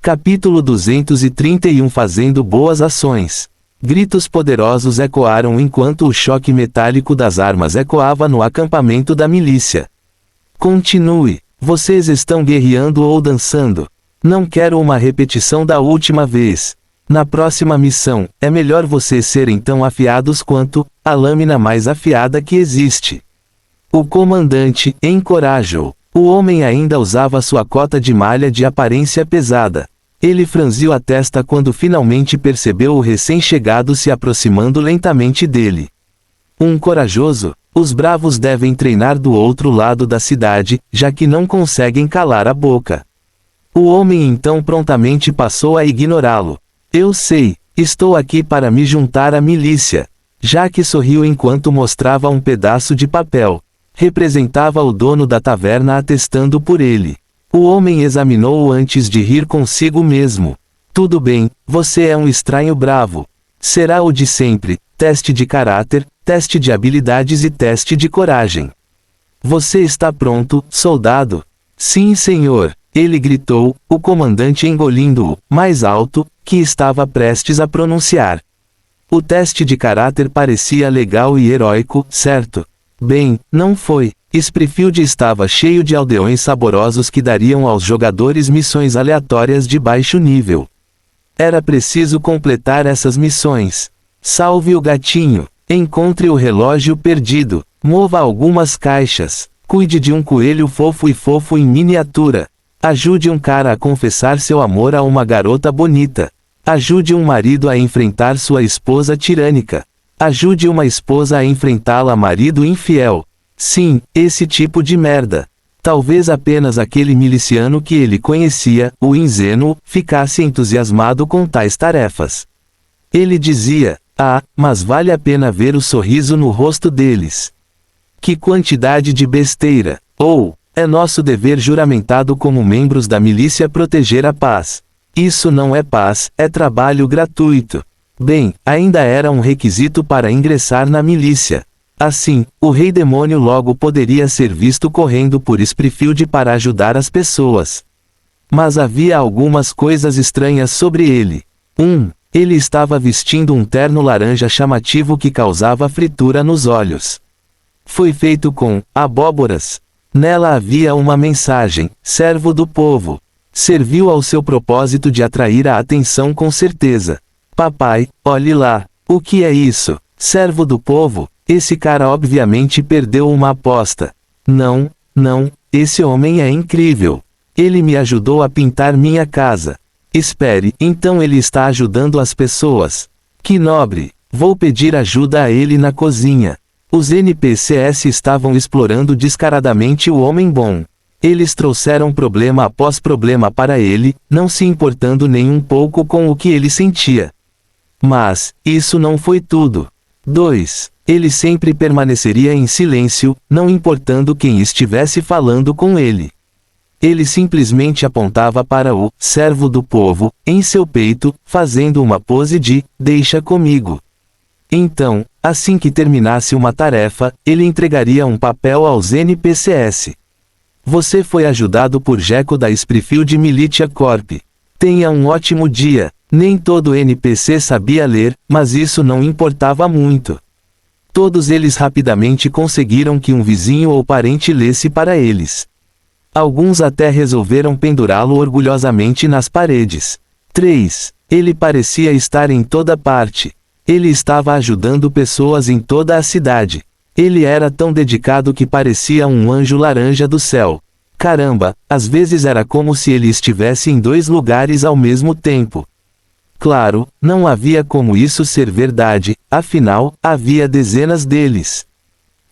Capítulo 231 Fazendo boas ações. Gritos poderosos ecoaram enquanto o choque metálico das armas ecoava no acampamento da milícia. Continue. Vocês estão guerreando ou dançando. Não quero uma repetição da última vez. Na próxima missão, é melhor vocês serem tão afiados quanto a lâmina mais afiada que existe. O comandante encorajou. O homem ainda usava sua cota de malha de aparência pesada. Ele franziu a testa quando finalmente percebeu o recém-chegado se aproximando lentamente dele. Um corajoso? Os bravos devem treinar do outro lado da cidade, já que não conseguem calar a boca. O homem então prontamente passou a ignorá-lo. Eu sei, estou aqui para me juntar à milícia. Jack sorriu enquanto mostrava um pedaço de papel. Representava o dono da taverna atestando por ele. O homem examinou-o antes de rir consigo mesmo. Tudo bem, você é um estranho bravo. Será o de sempre, teste de caráter, teste de habilidades e teste de coragem. Você está pronto, soldado? Sim, senhor, ele gritou, o comandante engolindo-o, mais alto, que estava prestes a pronunciar. O teste de caráter parecia legal e heróico, certo? Bem, não foi. Springfield estava cheio de aldeões saborosos que dariam aos jogadores missões aleatórias de baixo nível. Era preciso completar essas missões. Salve o gatinho. Encontre o relógio perdido. Mova algumas caixas. Cuide de um coelho fofo em miniatura. Ajude um cara a confessar seu amor a uma garota bonita. Ajude um marido a enfrentar sua esposa tirânica. Ajude uma esposa a enfrentá-la marido infiel. Sim, esse tipo de merda. Talvez apenas aquele miliciano que ele conhecia, o ingênuo, ficasse entusiasmado com tais tarefas. Ele dizia, mas vale a pena ver o sorriso no rosto deles. Que quantidade de besteira. É nosso dever juramentado como membros da milícia proteger a paz. Isso não é paz, é trabalho gratuito. Bem, ainda era um requisito para ingressar na milícia. Assim, o rei demônio logo poderia ser visto correndo por Springfield para ajudar as pessoas. Mas havia algumas coisas estranhas sobre ele. Ele estava vestindo um terno laranja chamativo que causava fritura nos olhos. Foi feito com abóboras. Nela havia uma mensagem, servo do povo. Serviu ao seu propósito de atrair a atenção com certeza. Papai, olhe lá. O que é isso? Servo do povo? Esse cara obviamente perdeu uma aposta. Não, esse homem é incrível. Ele me ajudou a pintar minha casa. Espere, então ele está ajudando as pessoas. Que nobre. Vou pedir ajuda a ele na cozinha. Os NPCs estavam explorando descaradamente o homem bom. Eles trouxeram problema após problema para ele, não se importando nem um pouco com o que ele sentia. Mas, isso não foi tudo. 2. Ele sempre permaneceria em silêncio, não importando quem estivesse falando com ele. Ele simplesmente apontava para o servo do povo, em seu peito, fazendo uma pose de deixa comigo. Então, assim que terminasse uma tarefa, ele entregaria um papel aos NPCs. Você foi ajudado por Jeco da Springfield Militia Corp. Tenha um ótimo dia. Nem todo NPC sabia ler, mas isso não importava muito. Todos eles rapidamente conseguiram que um vizinho ou parente lesse para eles. Alguns até resolveram pendurá-lo orgulhosamente nas paredes. 3. Ele parecia estar em toda parte. Ele estava ajudando pessoas em toda a cidade. Ele era tão dedicado que parecia um anjo laranja do céu. Caramba, às vezes era como se ele estivesse em 2 lugares ao mesmo tempo. Claro, não havia como isso ser verdade, afinal, havia dezenas deles.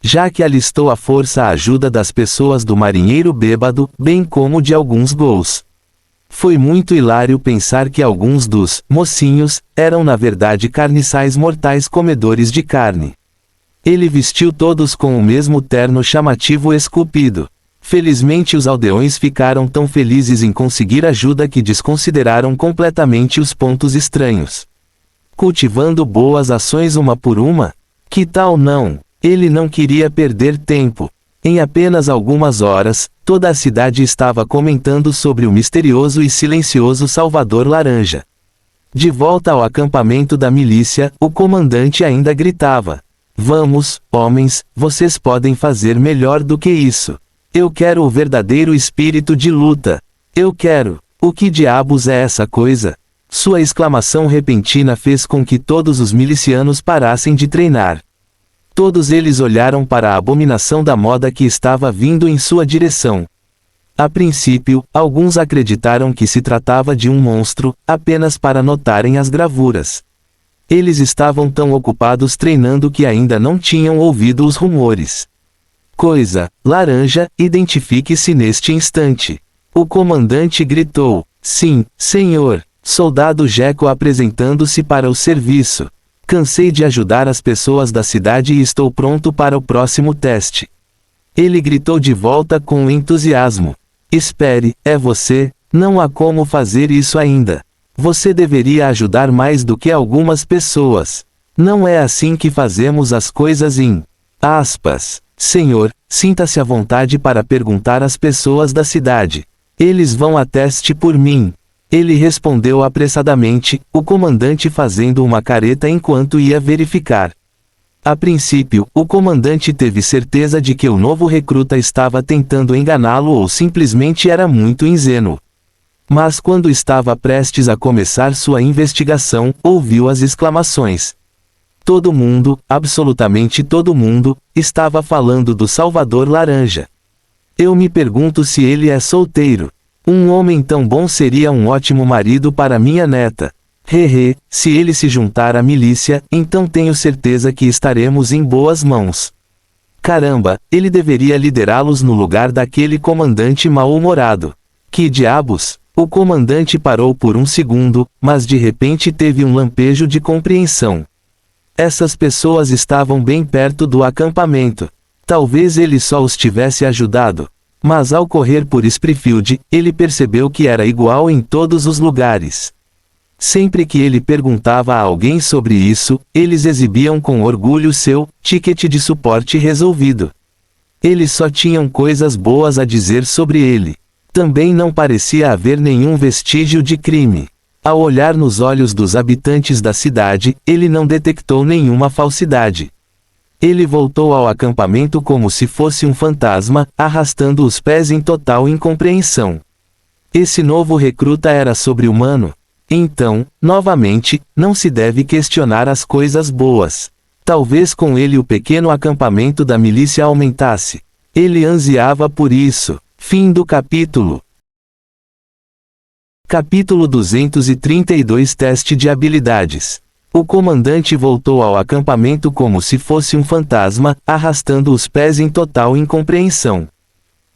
Jack alistou à força a ajuda das pessoas do marinheiro bêbado, bem como de alguns ghouls. Foi muito hilário pensar que alguns dos mocinhos eram na verdade carniçais mortais comedores de carne. Ele vestiu todos com o mesmo terno chamativo esculpido. Felizmente os aldeões ficaram tão felizes em conseguir ajuda que desconsideraram completamente os pontos estranhos. Cultivando boas ações uma por uma? Que tal não? Ele não queria perder tempo. Em apenas algumas horas, toda a cidade estava comentando sobre o misterioso e silencioso Salvador Laranja. De volta ao acampamento da milícia, o comandante ainda gritava: "Vamos, homens, vocês podem fazer melhor do que isso. Eu quero o verdadeiro espírito de luta. Eu quero. O que diabos é essa coisa?" Sua exclamação repentina fez com que todos os milicianos parassem de treinar. Todos eles olharam para a abominação da moda que estava vindo em sua direção. A princípio, alguns acreditaram que se tratava de um monstro, apenas para notarem as gravuras. Eles estavam tão ocupados treinando que ainda não tinham ouvido os rumores. "Coisa, laranja, identifique-se neste instante." O comandante gritou. "Sim, senhor." Soldado Jeco apresentando-se para o serviço. "Cansei de ajudar as pessoas da cidade e estou pronto para o próximo teste." Ele gritou de volta com entusiasmo. "Espere, é você? Não há como fazer isso ainda. Você deveria ajudar mais do que algumas pessoas. Não é assim que fazemos as coisas em aspas. Senhor, sinta-se à vontade para perguntar às pessoas da cidade. Eles vão a teste por mim." Ele respondeu apressadamente, o comandante fazendo uma careta enquanto ia verificar. A princípio, o comandante teve certeza de que o novo recruta estava tentando enganá-lo ou simplesmente era muito ingênuo. Mas quando estava prestes a começar sua investigação, ouviu as exclamações. Todo mundo, absolutamente todo mundo, estava falando do Salvador Laranja. "Eu me pergunto se ele é solteiro. Um homem tão bom seria um ótimo marido para minha neta. Hehe, se ele se juntar à milícia, então tenho certeza que estaremos em boas mãos. Caramba, ele deveria liderá-los no lugar daquele comandante mal-humorado. Que diabos?" O comandante parou por um segundo, mas de repente teve um lampejo de compreensão. Essas pessoas estavam bem perto do acampamento. Talvez ele só os tivesse ajudado. Mas ao correr por Springfield, ele percebeu que era igual em todos os lugares. Sempre que ele perguntava a alguém sobre isso, eles exibiam com orgulho seu ticket de suporte resolvido. Eles só tinham coisas boas a dizer sobre ele. Também não parecia haver nenhum vestígio de crime. Ao olhar nos olhos dos habitantes da cidade, ele não detectou nenhuma falsidade. Ele voltou ao acampamento como se fosse um fantasma, arrastando os pés em total incompreensão. Esse novo recruta era sobre-humano? Então, novamente, não se deve questionar as coisas boas. Talvez com ele o pequeno acampamento da milícia aumentasse. Ele ansiava por isso. Fim do capítulo. Capítulo 232 Teste de habilidades. O comandante voltou ao acampamento como se fosse um fantasma, arrastando os pés em total incompreensão.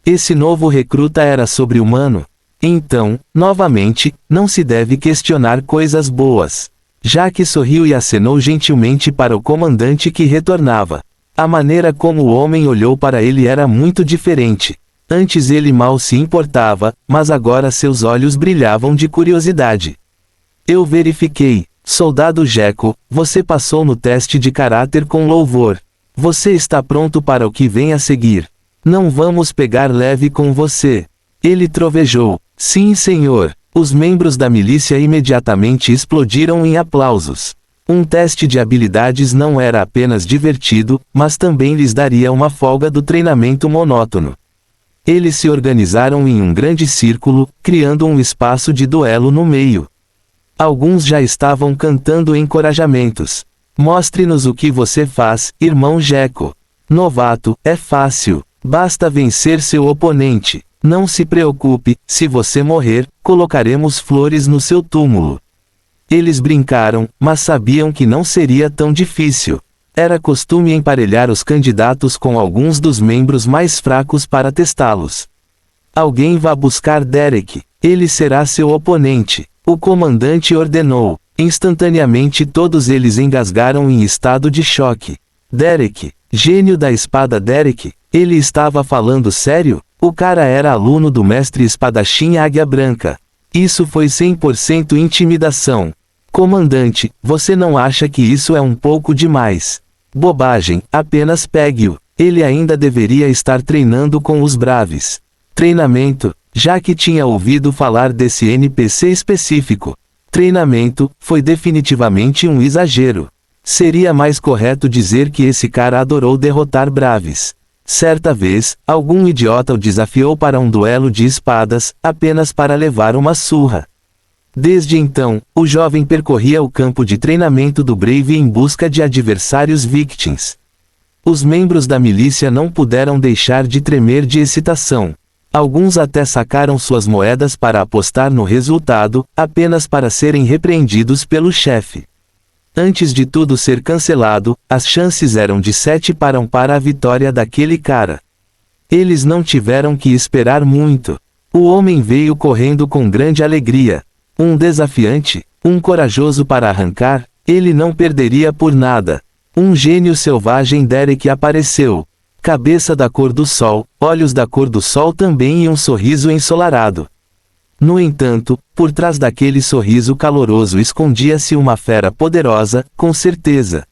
Esse novo recruta era sobre-humano? Então, novamente, não se deve questionar coisas boas. Jack sorriu e acenou gentilmente para o comandante que retornava. A maneira como o homem olhou para ele era muito diferente. Antes ele mal se importava, mas agora seus olhos brilhavam de curiosidade. "Eu verifiquei. Soldado Jeco, você passou no teste de caráter com louvor. Você está pronto para o que vem a seguir. Não vamos pegar leve com você." Ele trovejou. "Sim, senhor." Os membros da milícia imediatamente explodiram em aplausos. Um teste de habilidades não era apenas divertido, mas também lhes daria uma folga do treinamento monótono. Eles se organizaram em um grande círculo, criando um espaço de duelo no meio. Alguns já estavam cantando encorajamentos. "Mostre-nos o que você faz, irmão Jeco. Novato, é fácil. Basta vencer seu oponente. Não se preocupe, se você morrer, colocaremos flores no seu túmulo." Eles brincaram, mas sabiam que não seria tão difícil. Era costume emparelhar os candidatos com alguns dos membros mais fracos para testá-los. "Alguém vá buscar Derek. Ele será seu oponente." O comandante ordenou. Instantaneamente todos eles engasgaram em estado de choque. Derek, gênio da espada Derek, ele estava falando sério? O cara era aluno do mestre espadachim Águia Branca. Isso foi 100% intimidação. "Comandante, você não acha que isso é um pouco demais?" "Bobagem, apenas pegue-o. Ele ainda deveria estar treinando com os Braves. Treinamento, já que tinha ouvido falar desse NPC específico. Treinamento, foi definitivamente um exagero. Seria mais correto dizer que esse cara adorou derrotar Braves. Certa vez, algum idiota o desafiou para um duelo de espadas, apenas para levar uma surra. Desde então, o jovem percorria o campo de treinamento do Brave em busca de adversários victims. Os membros da milícia não puderam deixar de tremer de excitação. Alguns até sacaram suas moedas para apostar no resultado, apenas para serem repreendidos pelo chefe. Antes de tudo ser cancelado, as chances eram de 7 para 1 para a vitória daquele cara. Eles não tiveram que esperar muito. O homem veio correndo com grande alegria. Um desafiante, um corajoso para arrancar, ele não perderia por nada. Um gênio selvagem Derek apareceu. Cabeça da cor do sol, olhos da cor do sol também e um sorriso ensolarado. No entanto, por trás daquele sorriso caloroso escondia-se uma fera poderosa, com certeza.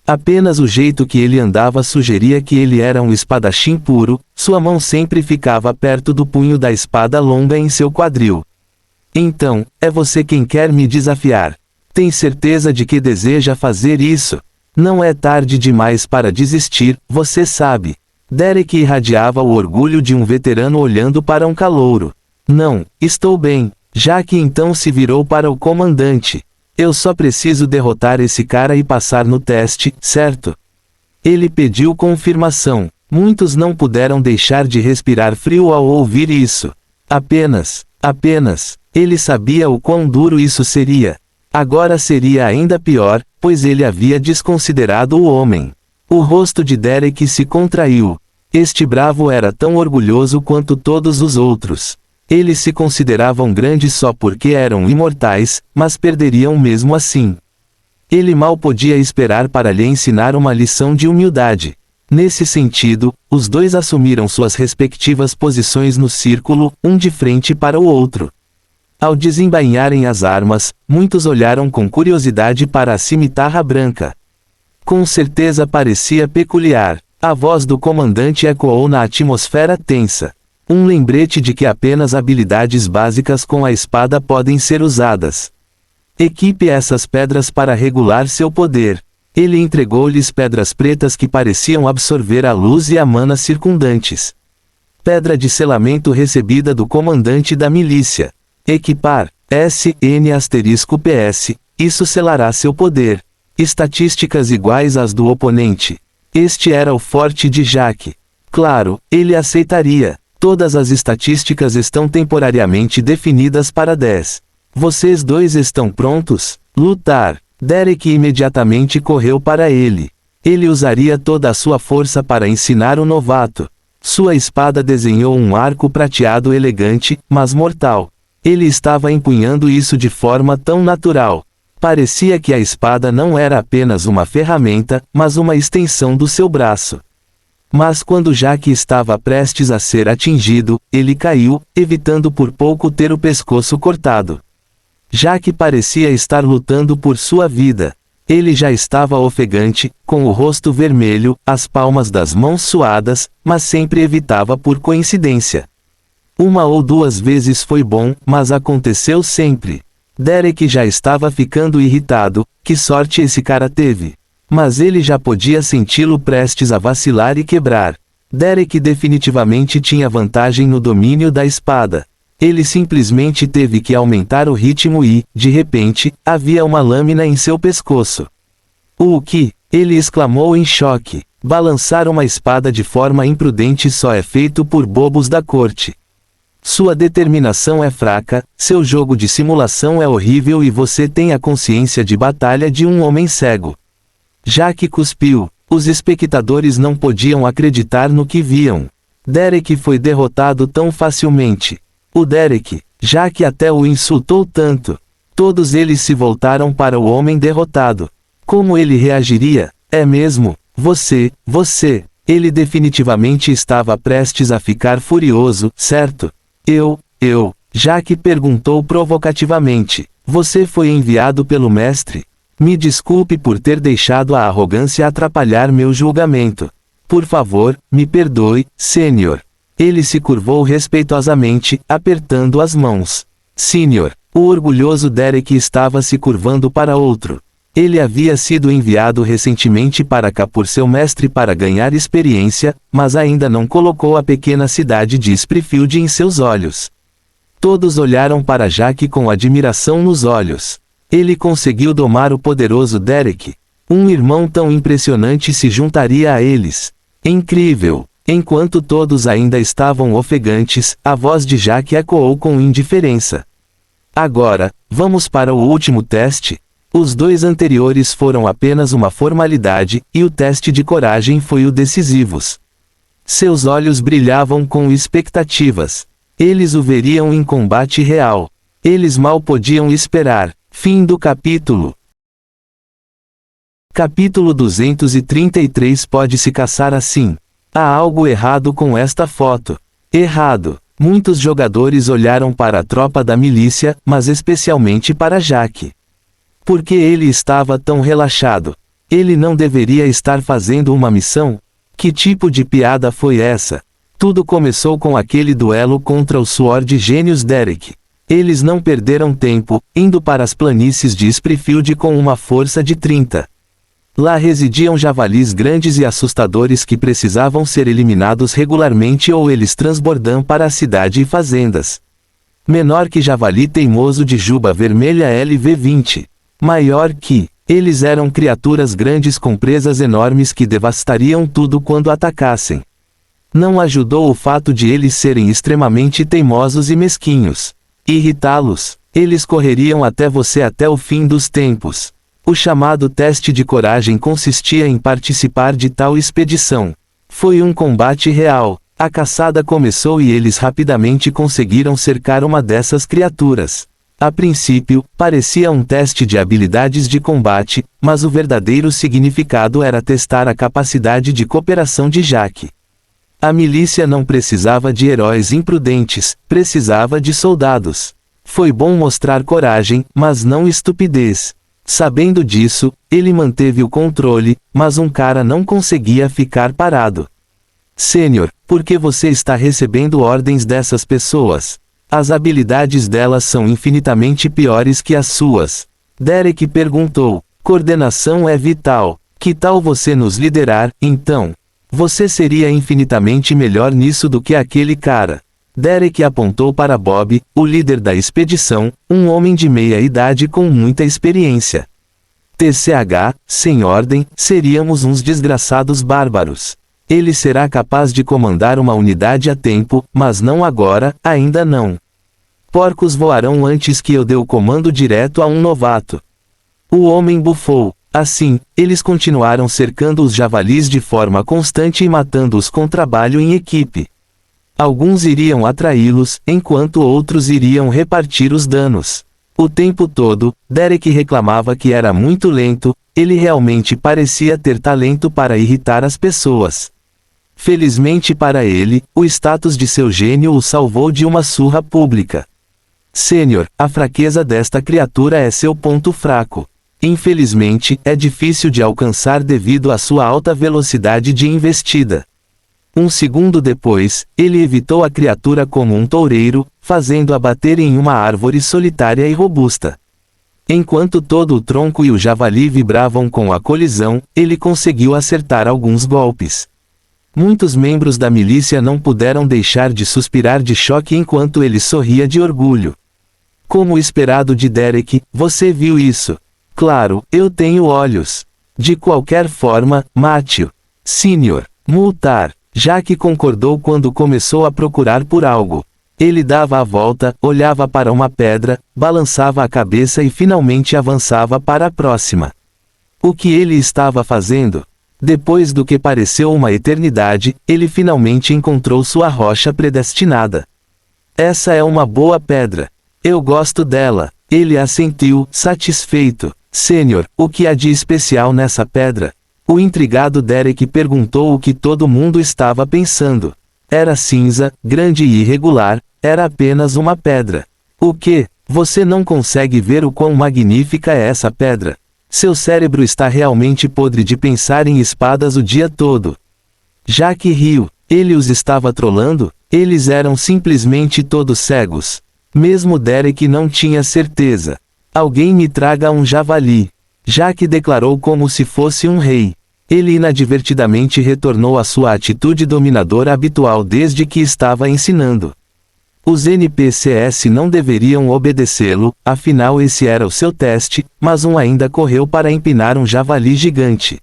Apenas o jeito que ele andava sugeria que ele era um espadachim puro, sua mão sempre ficava perto do punho da espada longa em seu quadril. Então, é você quem quer me desafiar. Tem certeza de que deseja fazer isso? Não é tarde demais para desistir, você sabe. Derek irradiava o orgulho de um veterano olhando para um calouro. Não, estou bem. Jack então se virou para o comandante. Eu só preciso derrotar esse cara e passar no teste, certo? Ele pediu confirmação. Muitos não puderam deixar de respirar frio ao ouvir isso. Apenas. Ele sabia o quão duro isso seria. Agora seria ainda pior, pois ele havia desconsiderado o homem. O rosto de Derek se contraiu. Este bravo era tão orgulhoso quanto todos os outros. Eles se consideravam grandes só porque eram imortais, mas perderiam mesmo assim. Ele mal podia esperar para lhe ensinar uma lição de humildade. Nesse sentido, os dois assumiram suas respectivas posições no círculo, um de frente para o outro. Ao desembainharem as armas, muitos olharam com curiosidade para a cimitarra branca. Com certeza parecia peculiar. A voz do comandante ecoou na atmosfera tensa. Um lembrete de que apenas habilidades básicas com a espada podem ser usadas. Equipe essas pedras para regular seu poder. Ele entregou-lhes pedras pretas que pareciam absorver a luz e a mana circundantes. Pedra de selamento recebida do comandante da milícia. Equipar, SN*PS, isso selará seu poder. Estatísticas iguais às do oponente. Este era o forte de Jack. Claro, ele aceitaria. Todas as estatísticas estão temporariamente definidas para 10. Vocês dois estão prontos? Lutar. Derek imediatamente correu para ele. Ele usaria toda a sua força para ensinar o novato. Sua espada desenhou um arco prateado elegante, mas mortal. Ele estava empunhando isso de forma tão natural. Parecia que a espada não era apenas uma ferramenta, mas uma extensão do seu braço. Mas quando Jack estava prestes a ser atingido, ele caiu, evitando por pouco ter o pescoço cortado. Jack parecia estar lutando por sua vida. Ele já estava ofegante, com o rosto vermelho, as palmas das mãos suadas, mas sempre evitava por coincidência. Uma ou duas vezes foi bom, mas aconteceu sempre. Derek já estava ficando irritado. Que sorte esse cara teve. Mas ele já podia senti-lo prestes a vacilar e quebrar. Derek definitivamente tinha vantagem no domínio da espada. Ele simplesmente teve que aumentar o ritmo e, de repente, havia uma lâmina em seu pescoço. O que? Ele exclamou em choque. Balançar uma espada de forma imprudente só é feito por bobos da corte. Sua determinação é fraca, seu jogo de simulação é horrível e você tem a consciência de batalha de um homem cego. Jack cuspiu. Os espectadores não podiam acreditar no que viam. Derek foi derrotado tão facilmente. O Derek, Jack até o insultou tanto. Todos eles se voltaram para o homem derrotado. Como ele reagiria? É mesmo? Você. Ele definitivamente estava prestes a ficar furioso, certo? Jack perguntou provocativamente. Você foi enviado pelo mestre? Me desculpe por ter deixado a arrogância atrapalhar meu julgamento. Por favor, me perdoe, Sênior. Ele se curvou respeitosamente, apertando as mãos. Sênior. O orgulhoso Derek estava se curvando para outro. Ele havia sido enviado recentemente para cá por seu mestre para ganhar experiência, mas ainda não colocou a pequena cidade de Springfield em seus olhos. Todos olharam para Jack com admiração nos olhos. Ele conseguiu domar o poderoso Derek. Um irmão tão impressionante se juntaria a eles. Incrível! Enquanto todos ainda estavam ofegantes, a voz de Jack ecoou com indiferença. Agora, vamos para o último teste? Os dois anteriores foram apenas uma formalidade, e o teste de coragem foi o decisivo. Seus olhos brilhavam com expectativas. Eles o veriam em combate real. Eles mal podiam esperar. Fim do capítulo. Capítulo 233 pode-se caçar assim. Há algo errado com esta foto. Errado. Muitos jogadores olharam para a tropa da milícia, mas especialmente para Jack. Por que ele estava tão relaxado? Ele não deveria estar fazendo uma missão? Que tipo de piada foi essa? Tudo começou com aquele duelo contra o Sword Genius Derek. Eles não perderam tempo, indo para as planícies de Springfield com uma força de 30. Lá residiam javalis grandes e assustadores que precisavam ser eliminados regularmente ou eles transbordam para a cidade e fazendas. Menor que javali teimoso de juba vermelha LV20. Maior que, eles eram criaturas grandes com presas enormes que devastariam tudo quando atacassem. Não ajudou o fato de eles serem extremamente teimosos e mesquinhos. Irritá-los, eles correriam até você até o fim dos tempos. O chamado teste de coragem consistia em participar de tal expedição. Foi um combate real. A caçada começou e eles rapidamente conseguiram cercar uma dessas criaturas. A princípio, parecia um teste de habilidades de combate, mas o verdadeiro significado era testar a capacidade de cooperação de Jack. A milícia não precisava de heróis imprudentes, precisava de soldados. Foi bom mostrar coragem, mas não estupidez. Sabendo disso, ele manteve o controle, mas um cara não conseguia ficar parado. Sênior, por que você está recebendo ordens dessas pessoas? As habilidades delas são infinitamente piores que as suas. Derek perguntou. Coordenação é vital. Que tal você nos liderar, então? Você seria infinitamente melhor nisso do que aquele cara. Derek apontou para Bob, o líder da expedição, um homem de meia idade com muita experiência. TCH, sem ordem, seríamos uns desgraçados bárbaros. Ele será capaz de comandar uma unidade a tempo, mas não agora, ainda não. Porcos voarão antes que eu dê o comando direto a um novato. O homem bufou. Assim, eles continuaram cercando os javalis de forma constante e matando-os com trabalho em equipe. Alguns iriam atraí-los, enquanto outros iriam repartir os danos. O tempo todo, Derek reclamava que era muito lento, ele realmente parecia ter talento para irritar as pessoas. Felizmente para ele, o status de seu gênio o salvou de uma surra pública. Sênior, a fraqueza desta criatura é seu ponto fraco. Infelizmente, é difícil de alcançar devido à sua alta velocidade de investida. Um segundo depois, ele evitou a criatura como um toureiro, fazendo-a bater em uma árvore solitária e robusta. Enquanto todo o tronco e o javali vibravam com a colisão, ele conseguiu acertar alguns golpes. Muitos membros da milícia não puderam deixar de suspirar de choque enquanto ele sorria de orgulho. Como esperado de Derek, você viu isso? Claro, eu tenho olhos. De qualquer forma, mate-o. Sênior. Multar. Jack concordou quando começou a procurar por algo. Ele dava a volta, olhava para uma pedra, balançava a cabeça e finalmente avançava para a próxima. O que ele estava fazendo? Depois do que pareceu uma eternidade, ele finalmente encontrou sua rocha predestinada. Essa é uma boa pedra. Eu gosto dela. Ele assentiu, satisfeito. Sênior, o que há de especial nessa pedra? O intrigado Derek perguntou o que todo mundo estava pensando. Era cinza, grande e irregular, era apenas uma pedra. O que? Você não consegue ver o quão magnífica é essa pedra? Seu cérebro está realmente podre de pensar em espadas o dia todo. Jaque riu. Ele os estava trolando? Eles eram simplesmente todos cegos. Mesmo Derek não tinha certeza. Alguém me traga um javali. Jaque declarou como se fosse um rei. Ele inadvertidamente retornou à sua atitude dominadora habitual desde que estava ensinando. Os NPCs não deveriam obedecê-lo, afinal esse era o seu teste, mas um ainda correu para empinar um javali gigante.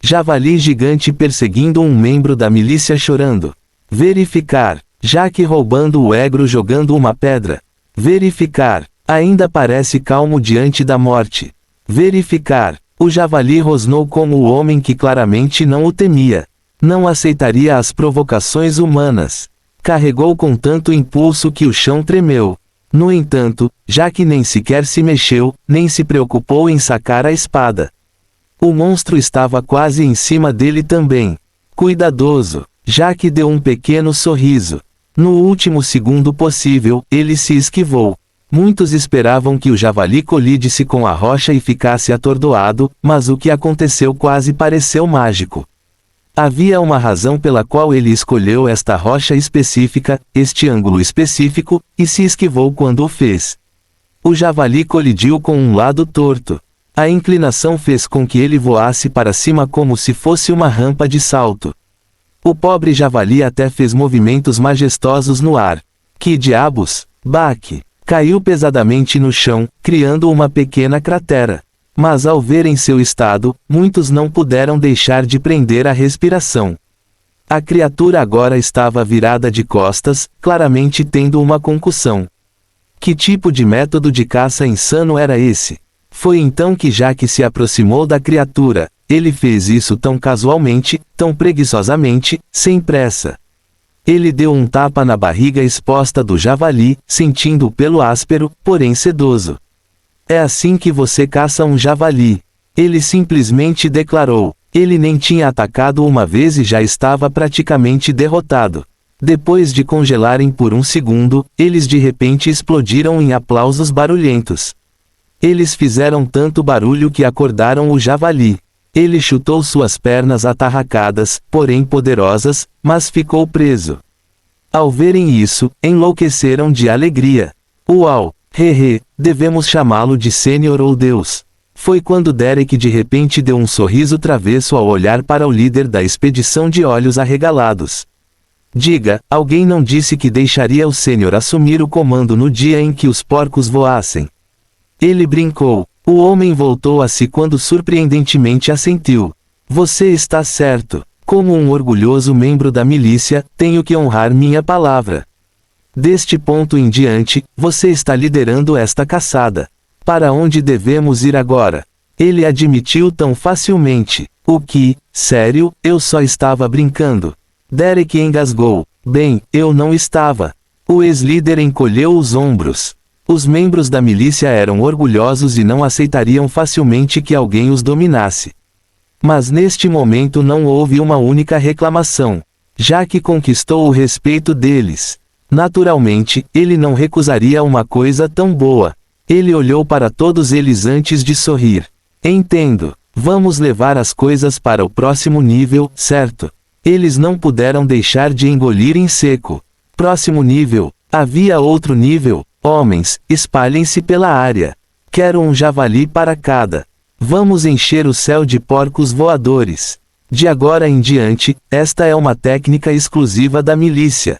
Javali gigante perseguindo um membro da milícia chorando. Verificar. Jaque roubando o egro jogando uma pedra. Verificar. Ainda parece calmo diante da morte. Verificar. O javali rosnou como o homem que claramente não o temia. Não aceitaria as provocações humanas. Carregou com tanto impulso que o chão tremeu. No entanto, Jaque nem sequer se mexeu, nem se preocupou em sacar a espada. O monstro estava quase em cima dele também. Cuidadoso. Jaque deu um pequeno sorriso. No último segundo possível, ele se esquivou. Muitos esperavam que o javali colidisse com a rocha e ficasse atordoado, mas o que aconteceu quase pareceu mágico. Havia uma razão pela qual ele escolheu esta rocha específica, este ângulo específico, e se esquivou quando o fez. O javali colidiu com um lado torto. A inclinação fez com que ele voasse para cima como se fosse uma rampa de salto. O pobre javali até fez movimentos majestosos no ar. Que diabos? Baque! Caiu pesadamente no chão, criando uma pequena cratera. Mas ao verem seu estado, muitos não puderam deixar de prender a respiração. A criatura agora estava virada de costas, claramente tendo uma concussão. Que tipo de método de caça insano era esse? Foi então que Jaque se aproximou da criatura. Ele fez isso tão casualmente, tão preguiçosamente, sem pressa. Ele deu um tapa na barriga exposta do javali, sentindo o pelo áspero, porém sedoso. É assim que você caça um javali. Ele simplesmente declarou. Ele nem tinha atacado uma vez e já estava praticamente derrotado. Depois de congelarem por um segundo, eles de repente explodiram em aplausos barulhentos. Eles fizeram tanto barulho que acordaram o javali. Ele chutou suas pernas atarracadas, porém poderosas, mas ficou preso. Ao verem isso, enlouqueceram de alegria. Uau! Hehe, devemos chamá-lo de Senhor ou Deus. Foi quando Derek de repente deu um sorriso travesso ao olhar para o líder da expedição de olhos arregalados. Diga, alguém não disse que deixaria o Senhor assumir o comando no dia em que os porcos voassem? Ele brincou. O homem voltou a si quando surpreendentemente assentiu. Você está certo. Como um orgulhoso membro da milícia, tenho que honrar minha palavra. Deste ponto em diante, você está liderando esta caçada. Para onde devemos ir agora? Ele admitiu tão facilmente. O que? Sério, eu só estava brincando. Derek engasgou. Bem, eu não estava. O ex-líder encolheu os ombros. Os membros da milícia eram orgulhosos e não aceitariam facilmente que alguém os dominasse. Mas neste momento não houve uma única reclamação. Jaque conquistou o respeito deles. Naturalmente, ele não recusaria uma coisa tão boa. Ele olhou para todos eles antes de sorrir. Entendo. Vamos levar as coisas para o próximo nível, certo? Eles não puderam deixar de engolir em seco. Próximo nível. Havia outro nível. Homens, espalhem-se pela área. Quero um javali para cada. Vamos encher o céu de porcos voadores. De agora em diante, esta é uma técnica exclusiva da milícia.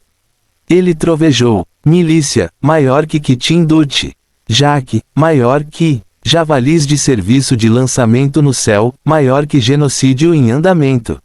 Ele trovejou. Milícia, maior que Kitindute. Jaque, maior que. Javalis de serviço de lançamento no céu, maior que genocídio em andamento.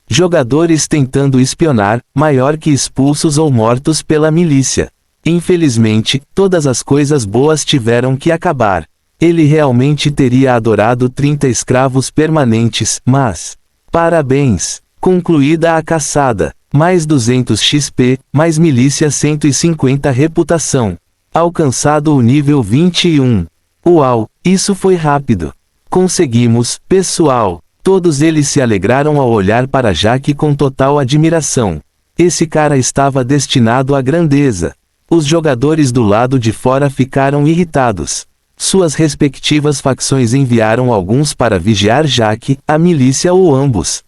Jogadores tentando espionar, maior que expulsos ou mortos pela milícia. Infelizmente, todas as coisas boas tiveram que acabar. Ele realmente teria adorado 30 escravos permanentes, mas... Parabéns! Concluída a caçada. Mais 200 XP, mais milícia 150 reputação. Alcançado o nível 21. Uau, isso foi rápido. Conseguimos, pessoal. Todos eles se alegraram ao olhar para Jaque com total admiração. Esse cara estava destinado à grandeza. Os jogadores do lado de fora ficaram irritados. Suas respectivas facções enviaram alguns para vigiar Jaque, a milícia ou ambos.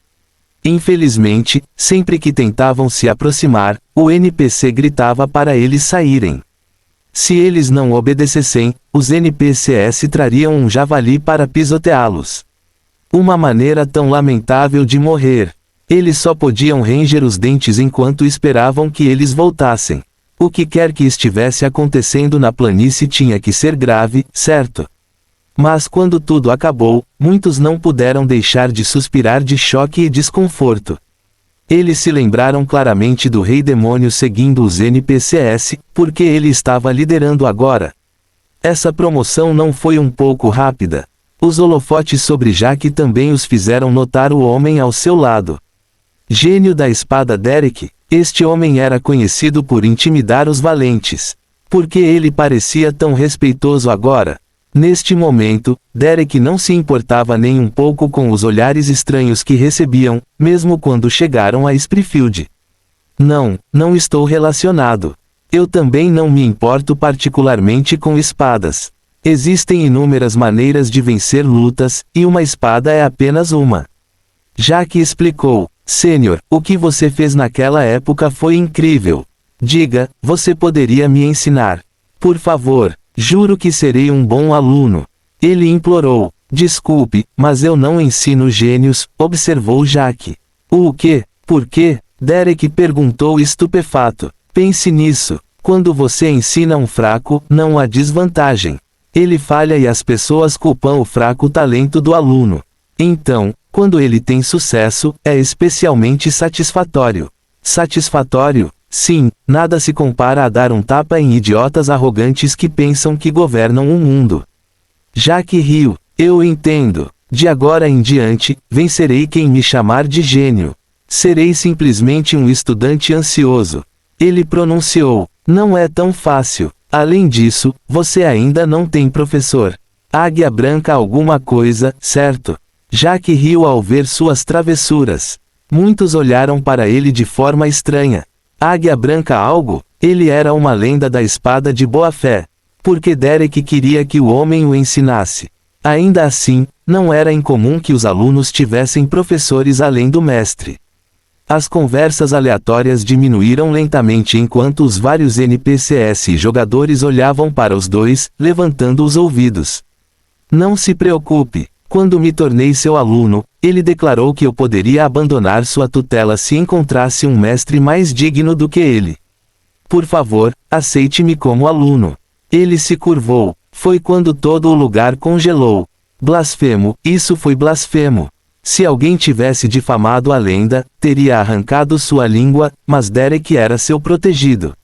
Infelizmente, sempre que tentavam se aproximar, o NPC gritava para eles saírem. Se eles não obedecessem, os NPCs trariam um javali para pisoteá-los. Uma maneira tão lamentável de morrer. Eles só podiam ranger os dentes enquanto esperavam que eles voltassem. O que quer que estivesse acontecendo na planície tinha que ser grave, certo? Mas quando tudo acabou, muitos não puderam deixar de suspirar de choque e desconforto. Eles se lembraram claramente do Rei Demônio seguindo os NPCs, porque ele estava liderando agora. Essa promoção não foi um pouco rápida. Os holofotes sobre Jack também os fizeram notar o homem ao seu lado. Gênio da espada Derek, este homem era conhecido por intimidar os valentes. Por que ele parecia tão respeitoso agora? Neste momento, Derek não se importava nem um pouco com os olhares estranhos que recebiam, mesmo quando chegaram a Springfield. Não estou relacionado. Eu também não me importo particularmente com espadas. Existem inúmeras maneiras de vencer lutas, e uma espada é apenas uma. Jack explicou: Sênior, o que você fez naquela época foi incrível. Diga, você poderia me ensinar? Por favor. Juro que serei um bom aluno. Ele implorou. Desculpe, mas eu não ensino gênios, observou Jack. O quê? Por quê? Derek perguntou estupefato. Pense nisso. Quando você ensina um fraco, não há desvantagem. Ele falha e as pessoas culpam o fraco talento do aluno. Então, quando ele tem sucesso, é especialmente satisfatório. Satisfatório? Sim, nada se compara a dar um tapa em idiotas arrogantes que pensam que governam o mundo. Jack riu. Eu entendo. De agora em diante, vencerei quem me chamar de gênio. Serei simplesmente um estudante ansioso. Ele pronunciou. Não é tão fácil. Além disso, você ainda não tem professor. Águia Branca alguma coisa, certo? Jack riu ao ver suas travessuras. Muitos olharam para ele de forma estranha. Águia Branca algo? Ele era uma lenda da espada de boa-fé. Porque Derek queria que o homem o ensinasse. Ainda assim, não era incomum que os alunos tivessem professores além do mestre. As conversas aleatórias diminuíram lentamente enquanto os vários NPCs e jogadores olhavam para os dois, levantando os ouvidos. Não se preocupe. Quando me tornei seu aluno, ele declarou que eu poderia abandonar sua tutela se encontrasse um mestre mais digno do que ele. Por favor, aceite-me como aluno. Ele se curvou. Foi quando todo o lugar congelou. Blasfemo, isso foi blasfemo. Se alguém tivesse difamado a lenda, teria arrancado sua língua, mas Derek era seu protegido.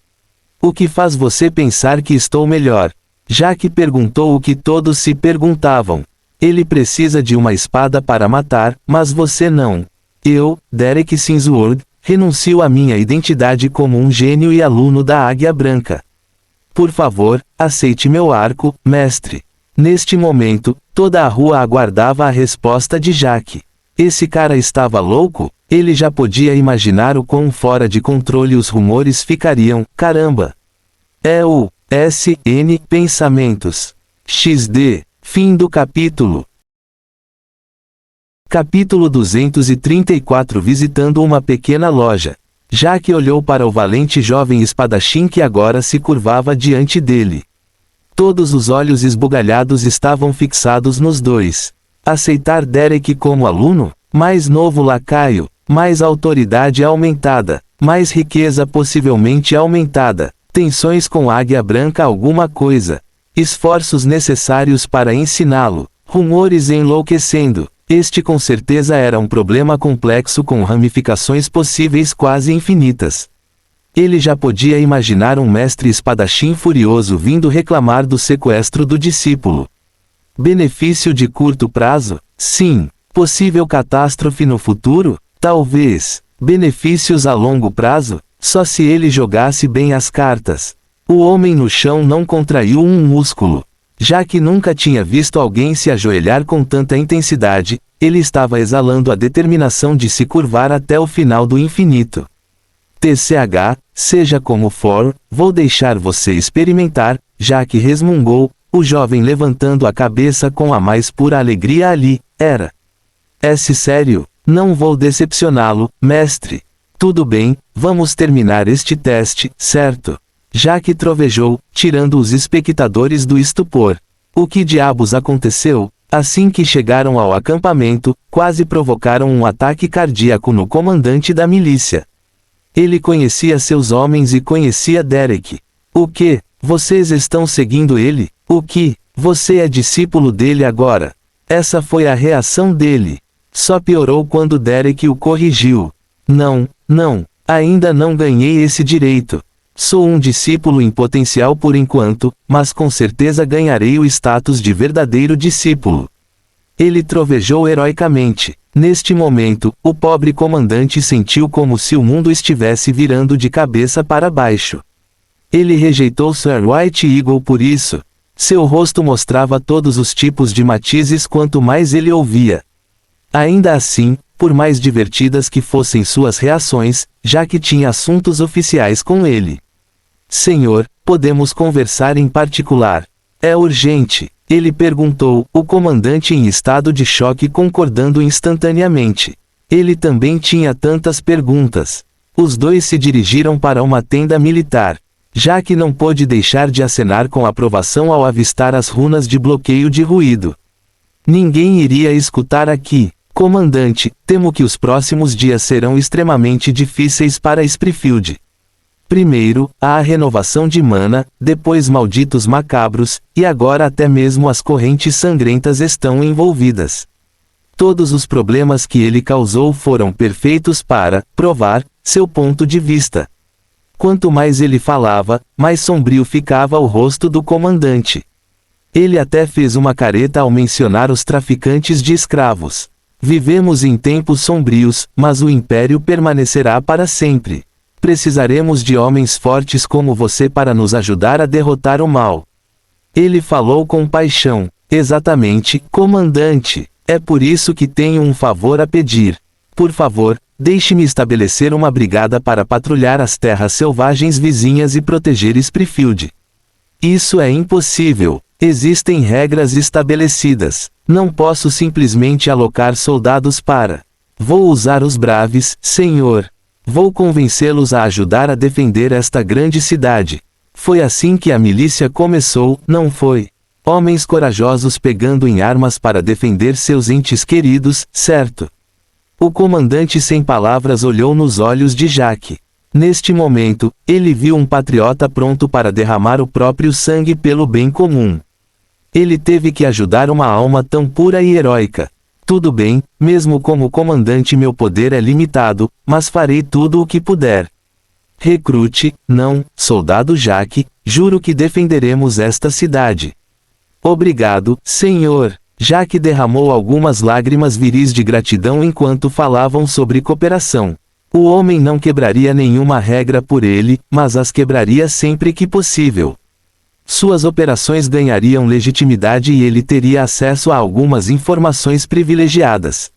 O que faz você pensar que estou melhor? Jack perguntou o que todos se perguntavam. Ele precisa de uma espada para matar, mas você não. Eu, Derek Sinsworth, renuncio à minha identidade como um gênio e aluno da Águia Branca. Por favor, aceite meu arco, mestre. Neste momento, toda a rua aguardava a resposta de Jack. Esse cara estava louco? Ele já podia imaginar o quão fora de controle os rumores ficariam. Caramba! É o SN Pensamentos. XD. Fim do capítulo. Capítulo 234. Visitando uma pequena loja. Jack olhou para o valente jovem espadachim que agora se curvava diante dele. Todos os olhos esbugalhados estavam fixados nos dois. Aceitar Derek como aluno? Mais novo lacaio, mais autoridade aumentada, mais riqueza possivelmente aumentada, tensões com Águia Branca alguma coisa. Esforços necessários para ensiná-lo, rumores enlouquecendo. Este com certeza era um problema complexo com ramificações possíveis quase infinitas. Ele já podia imaginar um mestre espadachim furioso vindo reclamar do sequestro do discípulo. Benefício de curto prazo? Sim. Possível catástrofe no futuro? Talvez. Benefícios a longo prazo? Só se ele jogasse bem as cartas. O homem no chão não contraiu um músculo. Já que nunca tinha visto alguém se ajoelhar com tanta intensidade, ele estava exalando a determinação de se curvar até o final do infinito. TCH, seja como for, vou deixar você experimentar, Jack resmungou, o jovem levantando a cabeça com a mais pura alegria ali. Era. É sério? Não vou decepcioná-lo, mestre. Tudo bem, vamos terminar este teste, certo? Jaque trovejou, tirando os espectadores do estupor. O que diabos aconteceu? Assim que chegaram ao acampamento, quase provocaram um ataque cardíaco no comandante da milícia. Ele conhecia seus homens e conhecia Derek. O que? Vocês estão seguindo ele? O que? Você é discípulo dele agora? Essa foi a reação dele. Só piorou quando Derek o corrigiu. Não, ainda não ganhei esse direito. Sou um discípulo em potencial por enquanto, mas com certeza ganharei o status de verdadeiro discípulo. Ele trovejou heroicamente. Neste momento, o pobre comandante sentiu como se o mundo estivesse virando de cabeça para baixo. Ele rejeitou Sir White Eagle por isso. Seu rosto mostrava todos os tipos de matizes quanto mais ele ouvia. Ainda assim, por mais divertidas que fossem suas reações, já que tinha assuntos oficiais com ele. Senhor, podemos conversar em particular. É urgente, ele perguntou, o comandante em estado de choque concordando instantaneamente. Ele também tinha tantas perguntas. Os dois se dirigiram para uma tenda militar. Jaque não pôde deixar de acenar com aprovação ao avistar as runas de bloqueio de ruído. Ninguém iria escutar aqui. Comandante, temo que os próximos dias serão extremamente difíceis para Springfield. Primeiro, há a renovação de mana, depois malditos macabros, e agora até mesmo as correntes sangrentas estão envolvidas. Todos os problemas que ele causou foram perfeitos para provar seu ponto de vista. Quanto mais ele falava, mais sombrio ficava o rosto do comandante. Ele até fez uma careta ao mencionar os traficantes de escravos. Vivemos em tempos sombrios, mas o Império permanecerá para sempre. Precisaremos de homens fortes como você para nos ajudar a derrotar o mal. Ele falou com paixão. Exatamente, comandante. É por isso que tenho um favor a pedir. Por favor, deixe-me estabelecer uma brigada para patrulhar as terras selvagens vizinhas e proteger Springfield. Isso é impossível. Existem regras estabelecidas. Não posso simplesmente alocar soldados para. Vou usar os Braves, senhor. Vou convencê-los a ajudar a defender esta grande cidade. Foi assim que a milícia começou, não foi? Homens corajosos pegando em armas para defender seus entes queridos, certo? O comandante sem palavras olhou nos olhos de Jaque. Neste momento, ele viu um patriota pronto para derramar o próprio sangue pelo bem comum. Ele teve que ajudar uma alma tão pura e heróica. Tudo bem, mesmo como comandante meu poder é limitado, mas farei tudo o que puder. Recrute, não, soldado Jaque, juro que defenderemos esta cidade. Obrigado, senhor. Jaque derramou algumas lágrimas viris de gratidão enquanto falavam sobre cooperação. O homem não quebraria nenhuma regra por ele, mas as quebraria sempre que possível. Suas operações ganhariam legitimidade e ele teria acesso a algumas informações privilegiadas.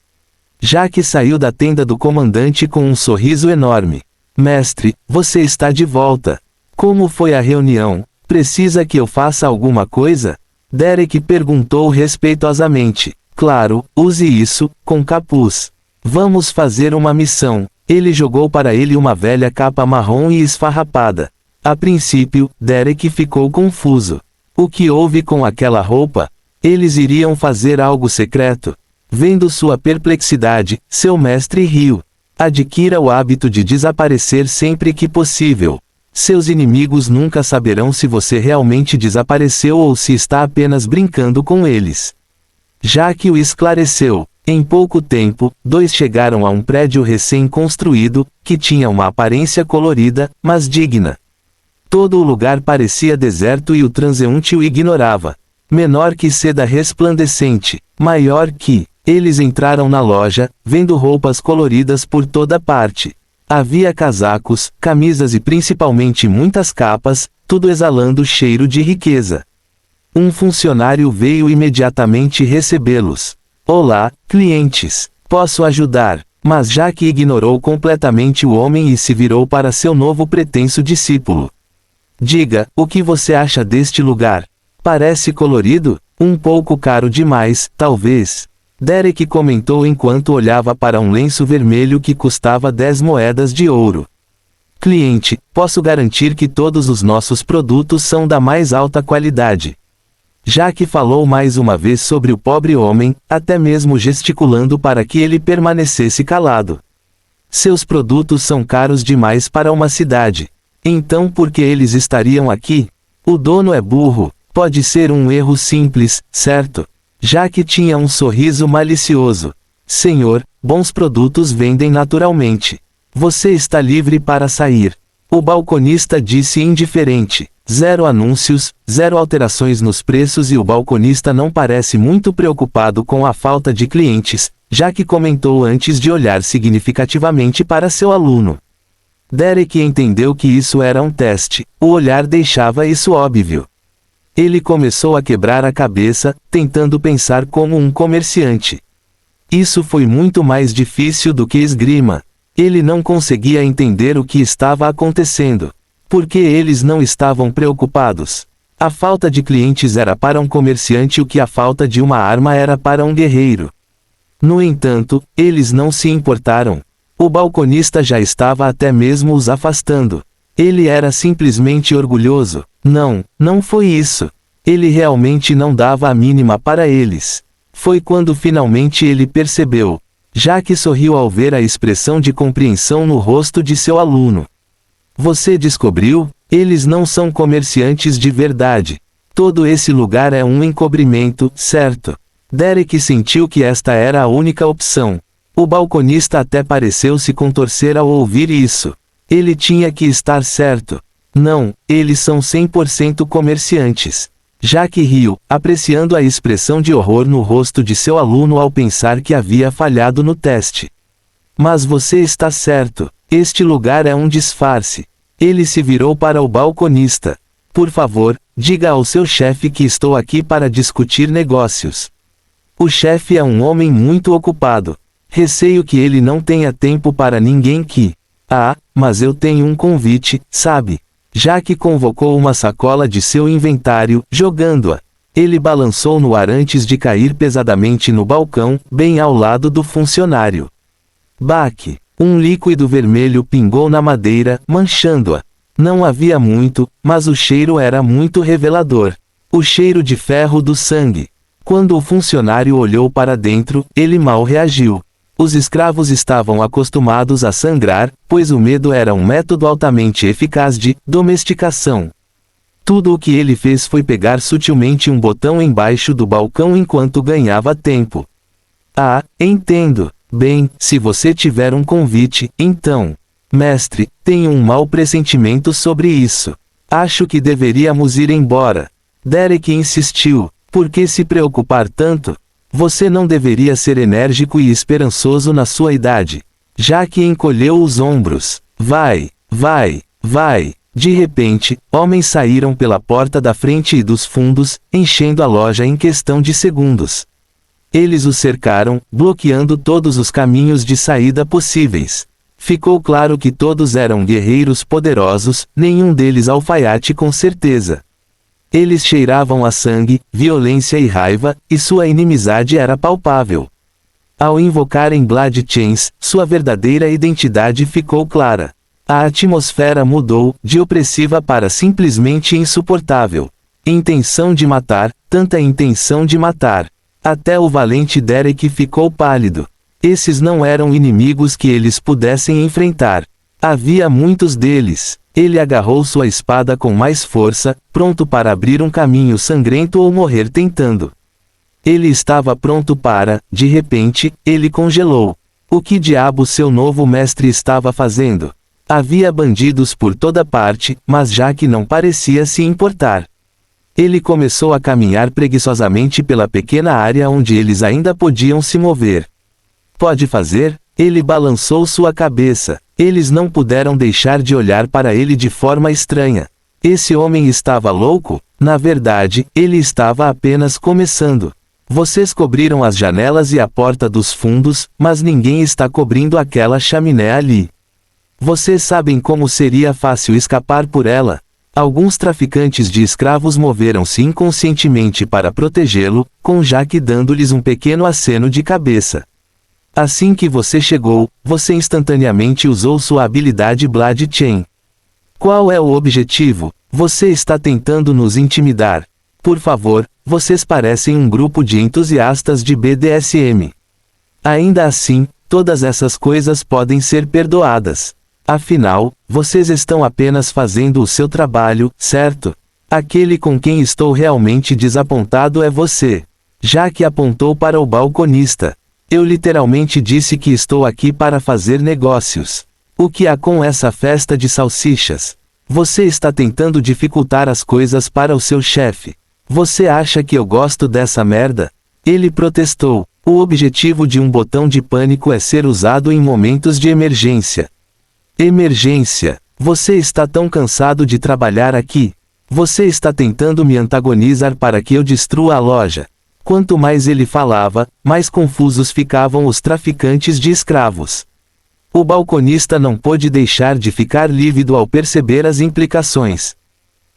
Jaque saiu da tenda do comandante com um sorriso enorme. Mestre, você está de volta. Como foi a reunião? Precisa que eu faça alguma coisa? Derek perguntou respeitosamente. Claro, use isso, com capuz. Vamos fazer uma missão. Ele jogou para ele uma velha capa marrom e esfarrapada. A princípio, Derek ficou confuso. O que houve com aquela roupa? Eles iriam fazer algo secreto? Vendo sua perplexidade, seu mestre riu. Adquira o hábito de desaparecer sempre que possível. Seus inimigos nunca saberão se você realmente desapareceu ou se está apenas brincando com eles. Jaque o esclareceu. Em pouco tempo, dois chegaram a um prédio recém-construído, que tinha uma aparência colorida, mas digna. Todo o lugar parecia deserto e o transeunte o ignorava. Menor que seda resplandecente, maior que... Eles entraram na loja, vendo roupas coloridas por toda parte. Havia casacos, camisas e principalmente muitas capas, tudo exalando cheiro de riqueza. Um funcionário veio imediatamente recebê-los. Olá, clientes. Posso ajudar? Mas Jaque ignorou completamente o homem e se virou para seu novo pretenso discípulo. Diga, o que você acha deste lugar? Parece colorido? Um pouco caro demais, talvez. Derek comentou enquanto olhava para um lenço vermelho que custava 10 moedas de ouro. Cliente, posso garantir que todos os nossos produtos são da mais alta qualidade. Jack falou mais uma vez sobre o pobre homem, até mesmo gesticulando para que ele permanecesse calado. Seus produtos são caros demais para uma cidade. Então por que eles estariam aqui? O dono é burro, pode ser um erro simples, certo? Jack tinha um sorriso malicioso. Senhor, bons produtos vendem naturalmente. Você está livre para sair. O balconista disse indiferente. 0 anúncios, 0 alterações nos preços e o balconista não parece muito preocupado com a falta de clientes, Jack comentou antes de olhar significativamente para seu aluno. Derek entendeu que isso era um teste, o olhar deixava isso óbvio. Ele começou a quebrar a cabeça, tentando pensar como um comerciante. Isso foi muito mais difícil do que esgrima. Ele não conseguia entender o que estava acontecendo. Por que eles não estavam preocupados? A falta de clientes era para um comerciante o que a falta de uma arma era para um guerreiro. No entanto, eles não se importaram. O balconista já estava até mesmo os afastando. Ele era simplesmente orgulhoso. Não foi isso. Ele realmente não dava a mínima para eles. Foi quando finalmente ele percebeu. Jack sorriu ao ver a expressão de compreensão no rosto de seu aluno. Você descobriu? Eles não são comerciantes de verdade. Todo esse lugar é um encobrimento, certo? Derek sentiu que esta era a única opção. O balconista até pareceu se contorcer ao ouvir isso. Ele tinha que estar certo. Não, eles são 100% comerciantes. Jack riu, apreciando a expressão de horror no rosto de seu aluno ao pensar que havia falhado no teste. Mas você está certo. Este lugar é um disfarce. Ele se virou para o balconista. Por favor, diga ao seu chefe que estou aqui para discutir negócios. O chefe é um homem muito ocupado. Receio que ele não tenha tempo para ninguém que... mas eu tenho um convite, sabe? Jack convocou uma sacola de seu inventário, jogando-a. Ele balançou no ar antes de cair pesadamente no balcão, bem ao lado do funcionário. Baque! Um líquido vermelho pingou na madeira, manchando-a. Não havia muito, mas o cheiro era muito revelador. O cheiro de ferro do sangue. Quando o funcionário olhou para dentro, ele mal reagiu. Os escravos estavam acostumados a sangrar, pois o medo era um método altamente eficaz de domesticação. Tudo o que ele fez foi pegar sutilmente um botão embaixo do balcão enquanto ganhava tempo. Entendo. Bem, se você tiver um convite, então. Mestre, tenho um mau pressentimento sobre isso. Acho que deveríamos ir embora. Derek insistiu. Por que se preocupar tanto? Você não deveria ser enérgico e esperançoso na sua idade. Jack encolheu os ombros. Vai. De repente, homens saíram pela porta da frente e dos fundos, enchendo a loja em questão de segundos. Eles o cercaram, bloqueando todos os caminhos de saída possíveis. Ficou claro que todos eram guerreiros poderosos, nenhum deles alfaiate com certeza. Eles cheiravam a sangue, violência e raiva, e sua inimizade era palpável. Ao invocarem Blood Chains, sua verdadeira identidade ficou clara. A atmosfera mudou, de opressiva para simplesmente insuportável. Intenção de matar, tanta intenção de matar. Até o valente Derek ficou pálido. Esses não eram inimigos que eles pudessem enfrentar. Havia muitos deles. Ele agarrou sua espada com mais força, pronto para abrir um caminho sangrento ou morrer tentando. Ele estava pronto para, de repente, ele congelou. O que diabo seu novo mestre estava fazendo? Havia bandidos por toda parte, mas Jack não parecia se importar. Ele começou a caminhar preguiçosamente pela pequena área onde eles ainda podiam se mover. Pode fazer? Ele balançou sua cabeça. Eles não puderam deixar de olhar para ele de forma estranha. Esse homem estava louco? Na verdade, ele estava apenas começando. Vocês cobriram as janelas e a porta dos fundos, mas ninguém está cobrindo aquela chaminé ali. Vocês sabem como seria fácil escapar por ela? Alguns traficantes de escravos moveram-se inconscientemente para protegê-lo, com Jack dando-lhes um pequeno aceno de cabeça. Assim que você chegou, você instantaneamente usou sua habilidade Blood Chain. Qual é o objetivo? Você está tentando nos intimidar. Por favor, vocês parecem um grupo de entusiastas de BDSM. Ainda assim, todas essas coisas podem ser perdoadas. Afinal, vocês estão apenas fazendo o seu trabalho, certo? Aquele com quem estou realmente desapontado é você. Jack apontou para o balconista. Eu literalmente disse que estou aqui para fazer negócios. O que há com essa festa de salsichas? Você está tentando dificultar as coisas para o seu chefe. Você acha que eu gosto dessa merda? Ele protestou. O objetivo de um botão de pânico é ser usado em momentos de emergência. Emergência. Você está tão cansado de trabalhar aqui. Você está tentando me antagonizar para que eu destrua a loja. Quanto mais ele falava, mais confusos ficavam os traficantes de escravos. O balconista não pôde deixar de ficar lívido ao perceber as implicações.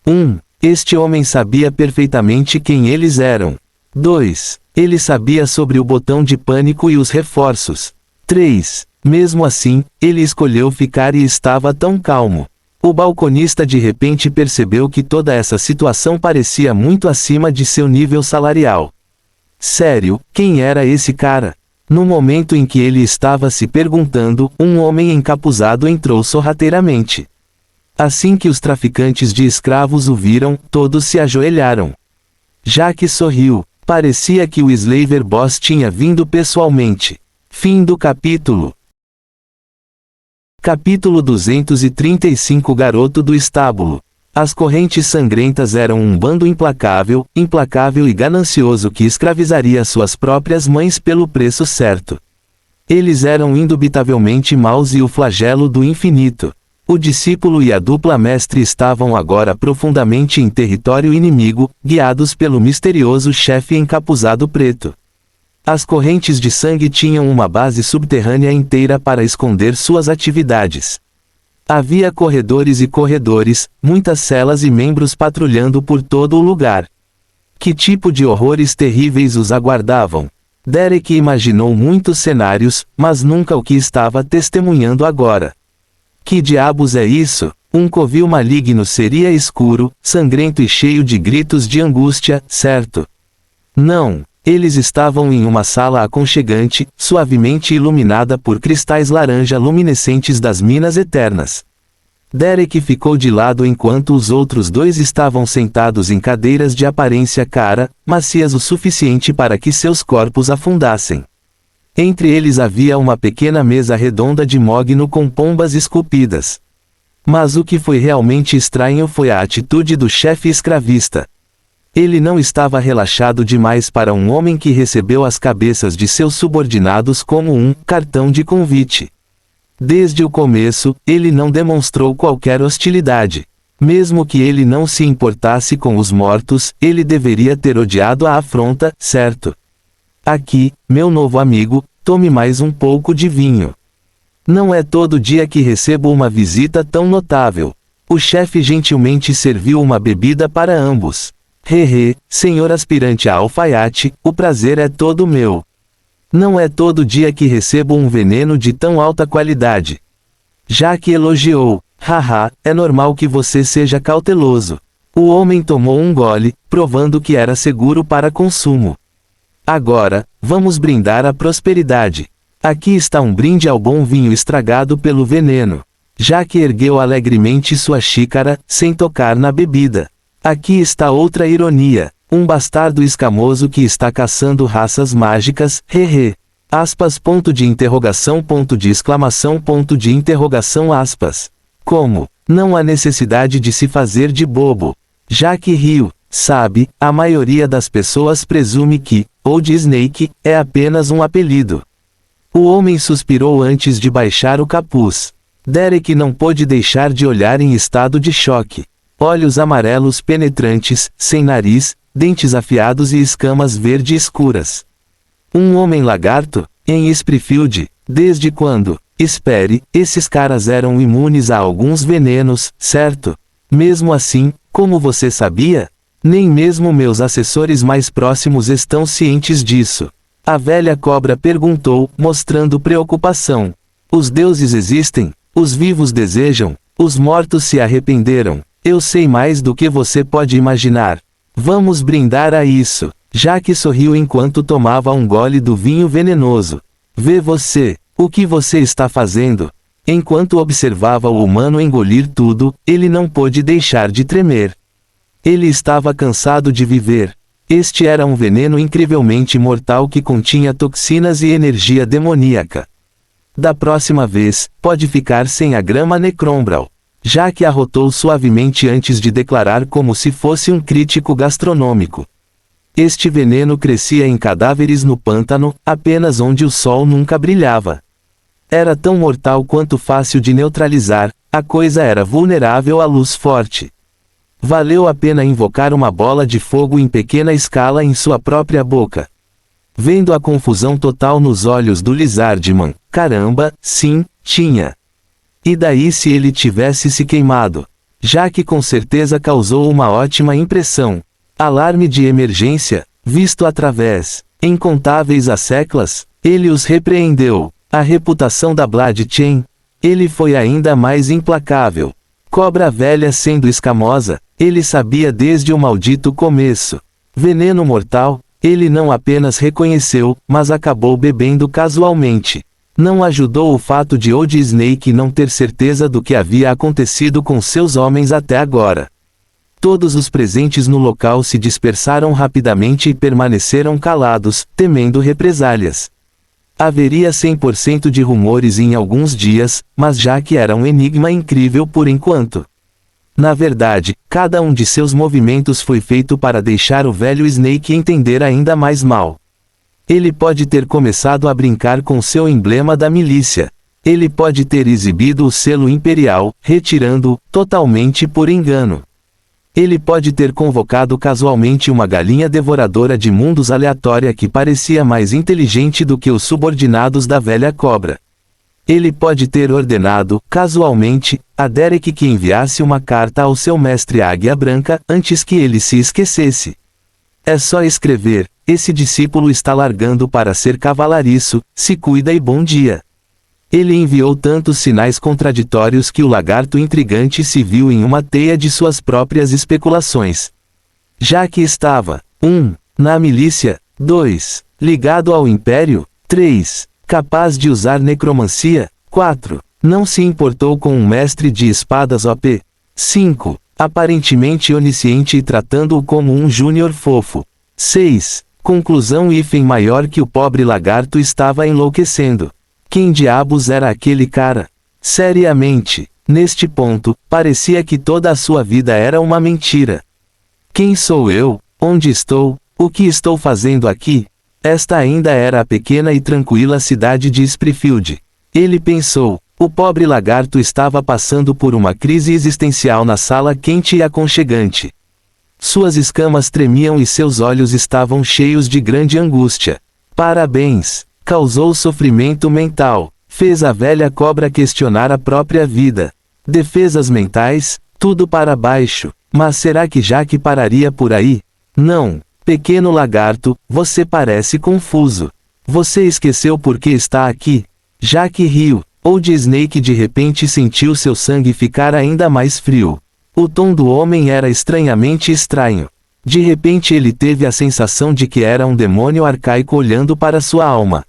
1. Este homem sabia perfeitamente quem eles eram. 2. Ele sabia sobre o botão de pânico e os reforços. 3. Mesmo assim, ele escolheu ficar e estava tão calmo. O balconista de repente percebeu que toda essa situação parecia muito acima de seu nível salarial. Sério, quem era esse cara? No momento em que ele estava se perguntando, um homem encapuzado entrou sorrateiramente. Assim que os traficantes de escravos o viram, todos se ajoelharam. Jack sorriu. Parecia que o Slaver Boss tinha vindo pessoalmente. Fim do capítulo. Capítulo 235 Garoto do estábulo. As correntes sangrentas eram um bando implacável e ganancioso que escravizaria suas próprias mães pelo preço certo. Eles eram indubitavelmente maus e o flagelo do infinito. O discípulo e a dupla mestre estavam agora profundamente em território inimigo, guiados pelo misterioso chefe encapuzado preto. As correntes de sangue tinham uma base subterrânea inteira para esconder suas atividades. Havia corredores e corredores, muitas celas e membros patrulhando por todo o lugar. Que tipo de horrores terríveis os aguardavam? Derek imaginou muitos cenários, mas nunca o que estava testemunhando agora. Que diabos é isso? Um covil maligno seria escuro, sangrento e cheio de gritos de angústia, certo? Não. Eles estavam em uma sala aconchegante, suavemente iluminada por cristais laranja luminescentes das minas eternas. Derek ficou de lado enquanto os outros dois estavam sentados em cadeiras de aparência cara, macias o suficiente para que seus corpos afundassem. Entre eles havia uma pequena mesa redonda de mogno com pombas esculpidas. Mas o que foi realmente estranho foi a atitude do chefe escravista. Ele não estava relaxado demais para um homem que recebeu as cabeças de seus subordinados como um cartão de convite. Desde o começo, ele não demonstrou qualquer hostilidade. Mesmo que ele não se importasse com os mortos, ele deveria ter odiado a afronta, certo? Aqui, meu novo amigo, tome mais um pouco de vinho. Não é todo dia que recebo uma visita tão notável. O chefe gentilmente serviu uma bebida para ambos. Hehe, senhor aspirante a alfaiate, o prazer é todo meu. Não é todo dia que recebo um veneno de tão alta qualidade. Jack elogiou. Haha, é normal que você seja cauteloso. O homem tomou um gole, provando que era seguro para consumo. Agora, vamos brindar à prosperidade. Aqui está um brinde ao bom vinho estragado pelo veneno. Jack ergueu alegremente sua xícara, sem tocar na bebida. Aqui está outra ironia. Um bastardo escamoso que está caçando raças mágicas, hehe. Aspas, ponto de interrogação, ponto de exclamação, ponto de interrogação, aspas. Como? Não há necessidade de se fazer de bobo. Jack riu. Sabe, a maioria das pessoas presume que, ou de Snake, é apenas um apelido. O homem suspirou antes de baixar o capuz. Derek não pôde deixar de olhar em estado de choque. Olhos amarelos penetrantes, sem nariz, dentes afiados e escamas verde escuras. Um homem lagarto? Em Springfield? Desde quando? Espere, esses caras eram imunes a alguns venenos, certo? Mesmo assim, como você sabia? Nem mesmo meus assessores mais próximos estão cientes disso. A velha cobra perguntou, mostrando preocupação. Os deuses existem, os vivos desejam, os mortos se arrependeram. Eu sei mais do que você pode imaginar. Vamos brindar a isso. Jaque sorriu enquanto tomava um gole do vinho venenoso. Vê você, o que você está fazendo? Enquanto observava o humano engolir tudo, ele não pôde deixar de tremer. Ele estava cansado de viver. Este era um veneno incrivelmente mortal que continha toxinas e energia demoníaca. Da próxima vez, pode ficar sem a grama Necrombral. Jaque arrotou suavemente antes de declarar como se fosse um crítico gastronômico. Este veneno crescia em cadáveres no pântano, apenas onde o sol nunca brilhava. Era tão mortal quanto fácil de neutralizar, a coisa era vulnerável à luz forte. Valeu a pena invocar uma bola de fogo em pequena escala em sua própria boca. Vendo a confusão total nos olhos do Lizardman, caramba, sim, tinha. E daí se ele tivesse se queimado? Jaque com certeza causou uma ótima impressão. Alarme de emergência, visto através incontáveis asseclas, ele os repreendeu. A reputação da Blood Chain, ele foi ainda mais implacável. Cobra velha sendo escamosa, ele sabia desde o maldito começo. Veneno mortal, ele não apenas reconheceu, mas acabou bebendo casualmente. Não ajudou o fato de Old Snake não ter certeza do que havia acontecido com seus homens até agora. Todos os presentes no local se dispersaram rapidamente e permaneceram calados, temendo represálias. Haveria 100% de rumores em alguns dias, mas Jaque era um enigma incrível por enquanto. Na verdade, cada um de seus movimentos foi feito para deixar o velho Snake entender ainda mais mal. Ele pode ter começado a brincar com seu emblema da milícia. Ele pode ter exibido o selo imperial, retirando-o totalmente por engano. Ele pode ter convocado casualmente uma galinha devoradora de mundos aleatória que parecia mais inteligente do que os subordinados da velha cobra. Ele pode ter ordenado, casualmente, a Derek que enviasse uma carta ao seu mestre Águia Branca, antes que ele se esquecesse. É só escrever, esse discípulo está largando para ser cavalariço, se cuida e bom dia. Ele enviou tantos sinais contraditórios que o lagarto intrigante se viu em uma teia de suas próprias especulações. Já que estava 1. Na milícia, 2. Ligado ao Império, 3. Capaz de usar necromancia, 4. Não se importou com um mestre de espadas OP, 5. Aparentemente onisciente e tratando-o como um júnior fofo, 6. Conclusão hífen maior que o pobre lagarto estava enlouquecendo. Quem diabos era aquele cara? Seriamente, neste ponto, parecia que toda a sua vida era uma mentira. Quem sou eu? Onde estou? O que estou fazendo aqui? Esta ainda era a pequena e tranquila cidade de Springfield. Ele pensou, o pobre lagarto estava passando por uma crise existencial na sala quente e aconchegante. Suas escamas tremiam e seus olhos estavam cheios de grande angústia. Parabéns! Causou sofrimento mental. Fez a velha cobra questionar a própria vida. Defesas mentais, tudo para baixo. Mas será que Jaque pararia por aí? Não. Pequeno lagarto, você parece confuso. Você esqueceu por que está aqui? Jaque riu. Old Snake de repente sentiu seu sangue ficar ainda mais frio. O tom do homem era estranhamente estranho. De repente ele teve a sensação de que era um demônio arcaico olhando para sua alma.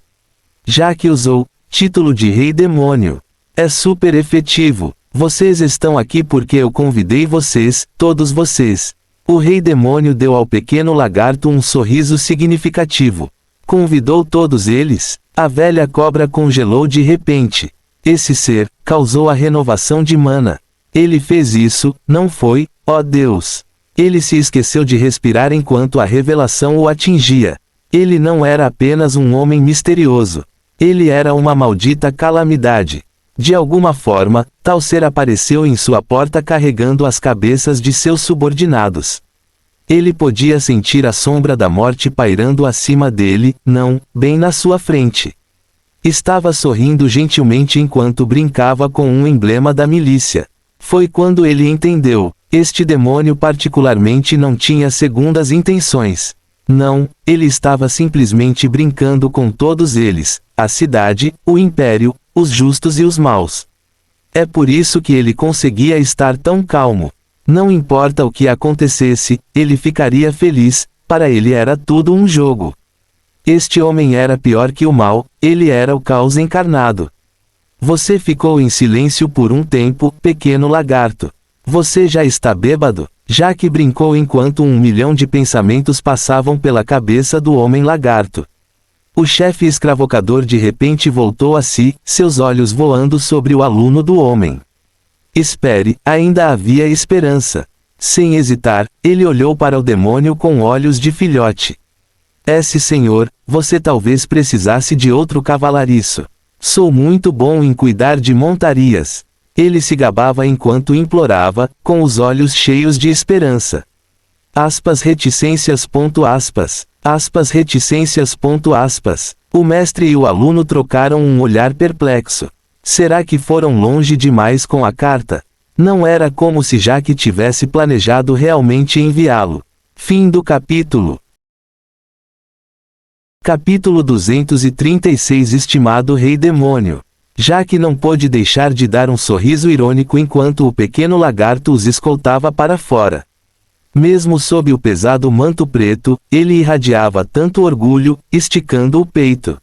Jaque usou título de Rei Demônio. É super efetivo. Vocês estão aqui porque eu convidei vocês, todos vocês. O Rei Demônio deu ao pequeno lagarto um sorriso significativo. Convidou todos eles? A velha cobra congelou de repente. Esse ser causou a renovação de mana. Ele fez isso, não foi, ó Deus. Ele se esqueceu de respirar enquanto a revelação o atingia. Ele não era apenas um homem misterioso. Ele era uma maldita calamidade. De alguma forma, tal ser apareceu em sua porta carregando as cabeças de seus subordinados. Ele podia sentir a sombra da morte pairando acima dele, não, bem na sua frente. Estava sorrindo gentilmente enquanto brincava com um emblema da milícia. Foi quando ele entendeu. Este demônio particularmente não tinha segundas intenções. Não, ele estava simplesmente brincando com todos eles, a cidade, o império, os justos e os maus. É por isso que ele conseguia estar tão calmo. Não importa o que acontecesse, ele ficaria feliz, para ele era tudo um jogo. Este homem era pior que o mal, ele era o caos encarnado. Você ficou em silêncio por um tempo, pequeno lagarto. Você já está bêbado? Já que brincou enquanto 1 milhão de pensamentos passavam pela cabeça do homem lagarto. O chefe escravocador de repente voltou a si, seus olhos voando sobre o aluno do homem. Espere, ainda havia esperança. Sem hesitar, ele olhou para o demônio com olhos de filhote. Senhor, você talvez precisasse de outro cavalariço. Sou muito bom em cuidar de montarias. Ele se gabava enquanto implorava, com os olhos cheios de esperança. Reticências. Reticências. O mestre e o aluno trocaram um olhar perplexo. Será que foram longe demais com a carta? Não era como se Jack tivesse planejado realmente enviá-lo. Fim do capítulo. Capítulo 236. Estimado Rei Demônio. Jack não pôde deixar de dar um sorriso irônico enquanto o pequeno lagarto os escoltava para fora. Mesmo sob o pesado manto preto, ele irradiava tanto orgulho, esticando o peito.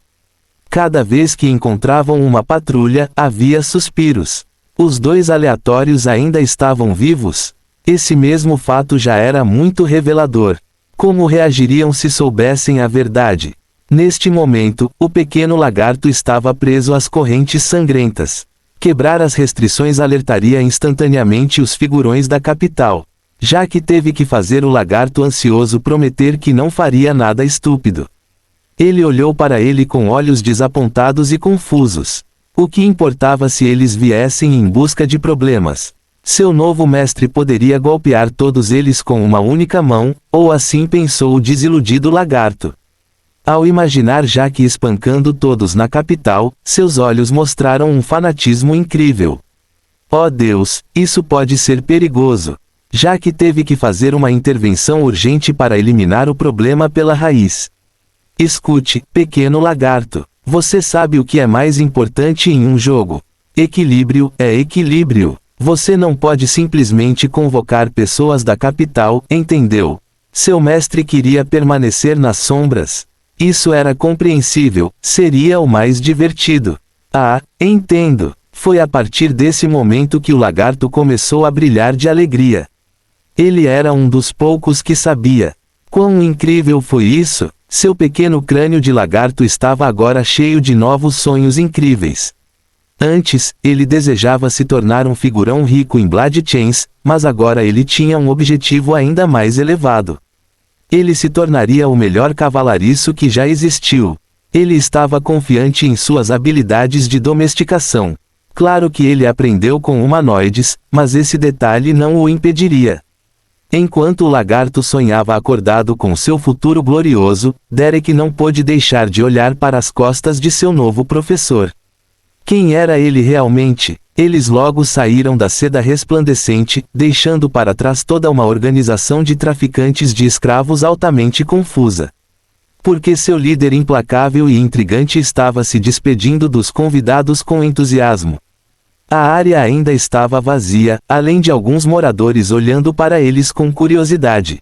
Cada vez que encontravam uma patrulha, havia suspiros. Os dois aleatórios ainda estavam vivos? Esse mesmo fato já era muito revelador. Como reagiriam se soubessem a verdade? Neste momento, o pequeno lagarto estava preso às correntes sangrentas. Quebrar as restrições alertaria instantaneamente os figurões da capital. Jack teve que fazer o lagarto ansioso prometer que não faria nada estúpido. Ele olhou para ele com olhos desapontados e confusos. O que importava se eles viessem em busca de problemas? Seu novo mestre poderia golpear todos eles com uma única mão, ou assim pensou o desiludido lagarto. Ao imaginar Jack espancando todos na capital, seus olhos mostraram um fanatismo incrível. Oh Deus, isso pode ser perigoso. Jack teve que fazer uma intervenção urgente para eliminar o problema pela raiz. Escute, pequeno lagarto. Você sabe o que é mais importante em um jogo? Equilíbrio, é equilíbrio. Você não pode simplesmente convocar pessoas da capital, entendeu? Seu mestre queria permanecer nas sombras. Isso era compreensível, seria o mais divertido. Entendo. Foi a partir desse momento que o lagarto começou a brilhar de alegria. Ele era um dos poucos que sabia. Quão incrível foi isso? Seu pequeno crânio de lagarto estava agora cheio de novos sonhos incríveis. Antes, ele desejava se tornar um figurão rico em Blood Chains, mas agora ele tinha um objetivo ainda mais elevado. Ele se tornaria o melhor cavalariço que já existiu. Ele estava confiante em suas habilidades de domesticação. Claro que ele aprendeu com humanoides, mas esse detalhe não o impediria. Enquanto o lagarto sonhava acordado com seu futuro glorioso, Derek não pôde deixar de olhar para as costas de seu novo professor. Quem era ele realmente? Eles logo saíram da seda resplandecente, deixando para trás toda uma organização de traficantes de escravos altamente confusa. Porque seu líder implacável e intrigante estava se despedindo dos convidados com entusiasmo. A área ainda estava vazia, além de alguns moradores olhando para eles com curiosidade.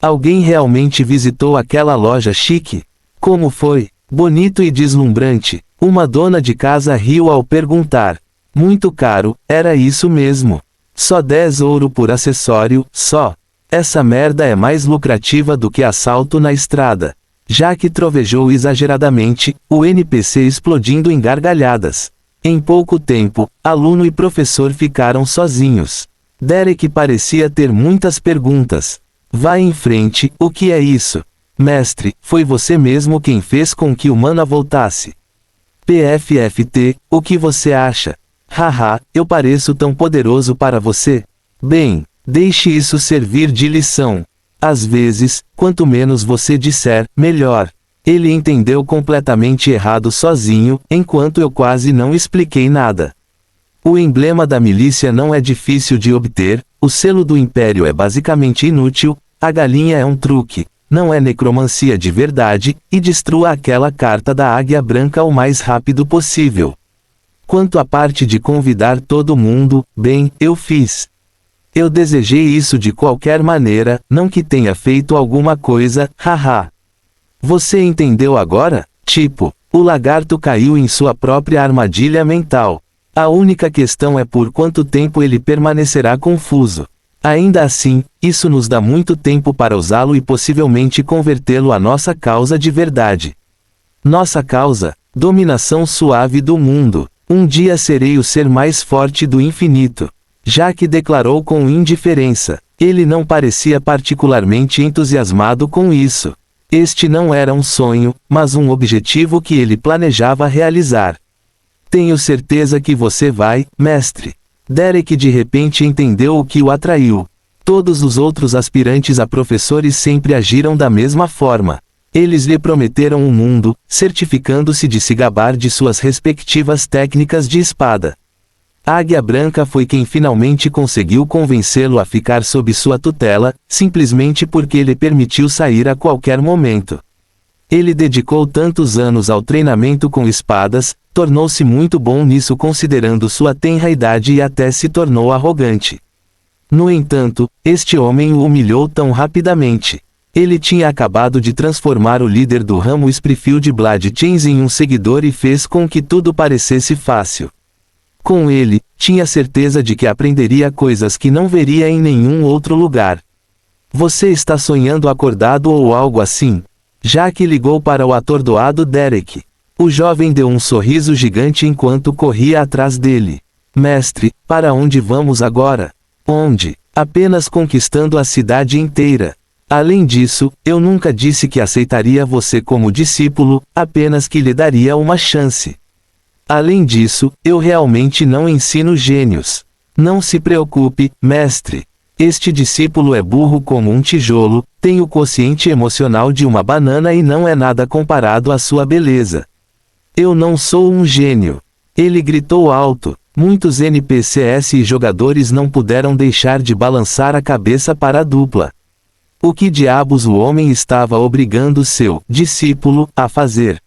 Alguém realmente visitou aquela loja chique? Como foi? Bonito e deslumbrante. Uma dona de casa riu ao perguntar. Muito caro, era isso mesmo. Só 10 ouro por acessório, só. Essa merda é mais lucrativa do que assalto na estrada. Jack trovejou exageradamente, o NPC explodindo em gargalhadas. Em pouco tempo, aluno e professor ficaram sozinhos. Derek parecia ter muitas perguntas. Vá em frente, o que é isso? Mestre, foi você mesmo quem fez com que o mana voltasse. PFFT, o que você acha? Haha, eu pareço tão poderoso para você? Bem, deixe isso servir de lição. Às vezes, quanto menos você disser, melhor. Ele entendeu completamente errado sozinho, enquanto eu quase não expliquei nada. O emblema da milícia não é difícil de obter, o selo do império é basicamente inútil, a galinha é um truque, não é necromancia de verdade, e destrua aquela carta da águia branca o mais rápido possível. Quanto à parte de convidar todo mundo, bem, eu fiz. Eu desejei isso de qualquer maneira, não que tenha feito alguma coisa, haha. Você entendeu agora? Tipo, o lagarto caiu em sua própria armadilha mental. A única questão é por quanto tempo ele permanecerá confuso. Ainda assim, isso nos dá muito tempo para usá-lo e possivelmente convertê-lo à nossa causa de verdade. Nossa causa, dominação suave do mundo. Um dia serei o ser mais forte do infinito. Jack declarou com indiferença. Ele não parecia particularmente entusiasmado com isso. Este não era um sonho, mas um objetivo que ele planejava realizar. Tenho certeza que você vai, mestre. Derek de repente entendeu o que o atraiu. Todos os outros aspirantes a professores sempre agiram da mesma forma. Eles lhe prometeram um mundo, certificando-se de se gabar de suas respectivas técnicas de espada. Águia Branca foi quem finalmente conseguiu convencê-lo a ficar sob sua tutela, simplesmente porque ele permitiu sair a qualquer momento. Ele dedicou tantos anos ao treinamento com espadas, tornou-se muito bom nisso considerando sua tenra idade e até se tornou arrogante. No entanto, este homem o humilhou tão rapidamente. Ele tinha acabado de transformar o líder do ramo Springfield Blood Chains em um seguidor e fez com que tudo parecesse fácil. Com ele, tinha certeza de que aprenderia coisas que não veria em nenhum outro lugar. Você está sonhando acordado ou algo assim? Jack ligou para o atordoado Derek. O jovem deu um sorriso gigante enquanto corria atrás dele. Mestre, para onde vamos agora? Onde? Apenas conquistando a cidade inteira. Além disso, eu nunca disse que aceitaria você como discípulo, apenas que lhe daria uma chance. Além disso, eu realmente não ensino gênios. Não se preocupe, mestre. Este discípulo é burro como um tijolo, tem o quociente emocional de uma banana e não é nada comparado à sua beleza. Eu não sou um gênio. Ele gritou alto. Muitos NPCs e jogadores não puderam deixar de balançar a cabeça para a dupla. O que diabos o homem estava obrigando seu discípulo a fazer?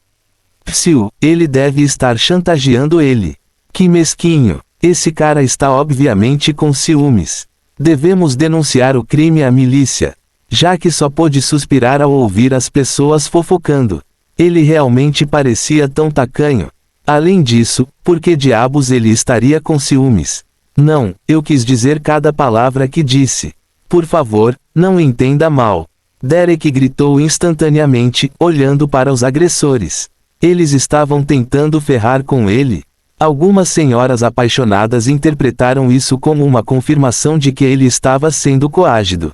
Psiu, ele deve estar chantageando ele. Que mesquinho. Esse cara está obviamente com ciúmes. Devemos denunciar o crime à milícia. Jack só pôde suspirar ao ouvir as pessoas fofocando. Ele realmente parecia tão tacanho. Além disso, por que diabos ele estaria com ciúmes? Não, eu quis dizer cada palavra que disse. Por favor, não entenda mal. Derek gritou instantaneamente, olhando para os agressores. Eles estavam tentando ferrar com ele. Algumas senhoras apaixonadas interpretaram isso como uma confirmação de que ele estava sendo coagido.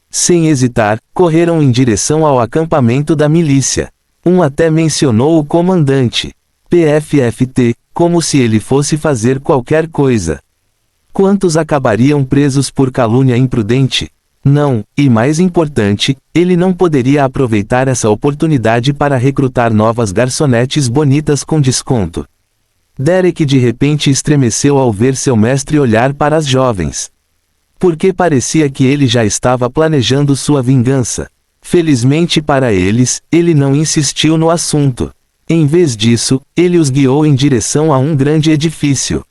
Sem hesitar, correram em direção ao acampamento da milícia. Um até mencionou o comandante. PFFT, como se ele fosse fazer qualquer coisa. Quantos acabariam presos por calúnia imprudente? Não, e mais importante, ele não poderia aproveitar essa oportunidade para recrutar novas garçonetes bonitas com desconto. Derek de repente estremeceu ao ver seu mestre olhar para as jovens. Porque parecia que ele já estava planejando sua vingança. Felizmente para eles, ele não insistiu no assunto. Em vez disso, ele os guiou em direção a um grande edifício.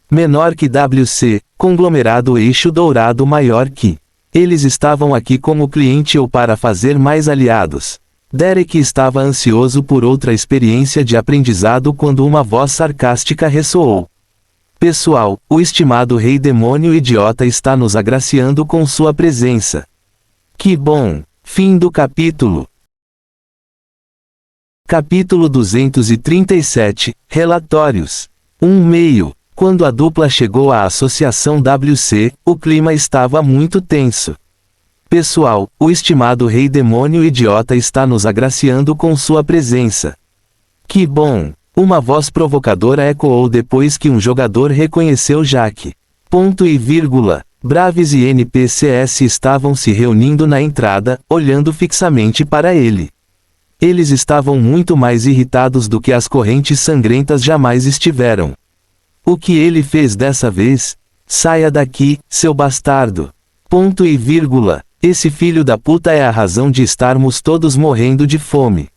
Menor que WC, conglomerado eixo dourado maior que. Eles estavam aqui como cliente ou para fazer mais aliados. Derek estava ansioso por outra experiência de aprendizado quando uma voz sarcástica ressoou. Pessoal, o estimado rei demônio idiota está nos agraciando com sua presença. Que bom! Fim do capítulo. Capítulo 237, Relatórios. 1/2. Quando a dupla chegou à Associação WC, o clima estava muito tenso. Pessoal, o estimado rei demônio idiota está nos agraciando com sua presença. Que bom! Uma voz provocadora ecoou depois que um jogador reconheceu Jack. Ponto e vírgula. Braves e NPCs estavam se reunindo na entrada, olhando fixamente para ele. Eles estavam muito mais irritados do que as correntes sangrentas jamais estiveram. O que ele fez dessa vez? Saia daqui, seu bastardo. Ponto e vírgula. Esse filho da puta é a razão de estarmos todos morrendo de fome.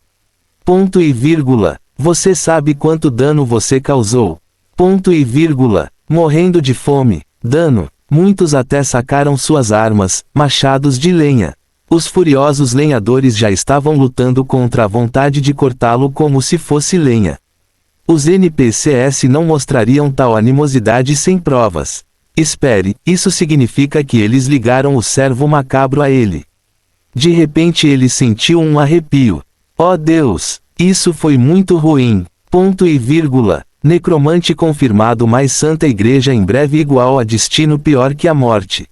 Ponto e vírgula. Você sabe quanto dano você causou. Ponto e vírgula. Morrendo de fome. Dano. Muitos até sacaram suas armas, machados de lenha. Os furiosos lenhadores já estavam lutando contra a vontade de cortá-lo como se fosse lenha. Os NPCs não mostrariam tal animosidade sem provas. Espere, isso significa que eles ligaram o servo macabro a ele. De repente ele sentiu um arrepio. Oh Deus, isso foi muito ruim. Ponto e vírgula. Necromante confirmado mais Santa Igreja em breve igual a destino pior que a morte.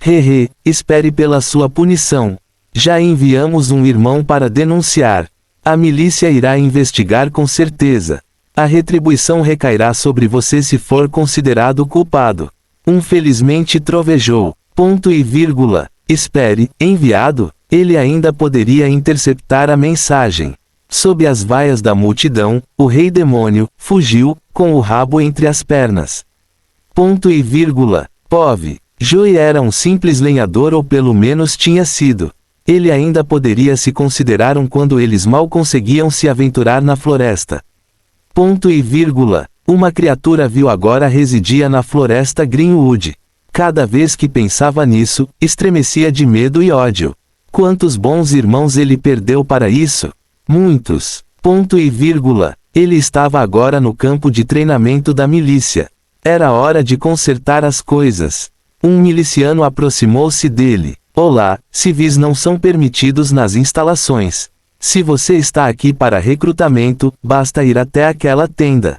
Hehe, espere pela sua punição. Já enviamos um irmão para denunciar. A milícia irá investigar com certeza. A retribuição recairá sobre você se for considerado culpado. Felizmente trovejou. Ponto e vírgula. Espere, enviado? Ele ainda poderia interceptar a mensagem. Sob as vaias da multidão, o rei demônio fugiu, com o rabo entre as pernas. Ponto e vírgula. Pove. Joey era um simples lenhador ou pelo menos tinha sido. Ele ainda poderia se considerar um quando eles mal conseguiam se aventurar na floresta. Ponto e vírgula. Uma criatura vil agora residia na floresta Greenwood. Cada vez que pensava nisso, estremecia de medo e ódio. Quantos bons irmãos ele perdeu para isso? Muitos. Ponto e vírgula. Ele estava agora no campo de treinamento da milícia. Era hora de consertar as coisas. Um miliciano aproximou-se dele. Olá, civis não são permitidos nas instalações. Se você está aqui para recrutamento, basta ir até aquela tenda.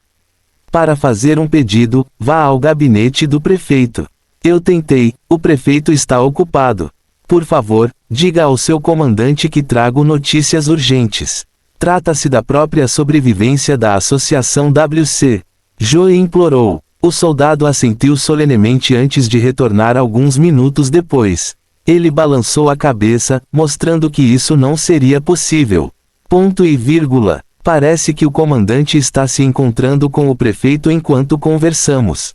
Para fazer um pedido, vá ao gabinete do prefeito. Eu tentei, o prefeito está ocupado. Por favor, diga ao seu comandante que trago notícias urgentes. Trata-se da própria sobrevivência da Associação WC. Joey implorou. O soldado assentiu solenemente antes de retornar alguns minutos depois. Ele balançou a cabeça, mostrando que isso não seria possível. Ponto e vírgula. Parece que o comandante está se encontrando com o prefeito enquanto conversamos.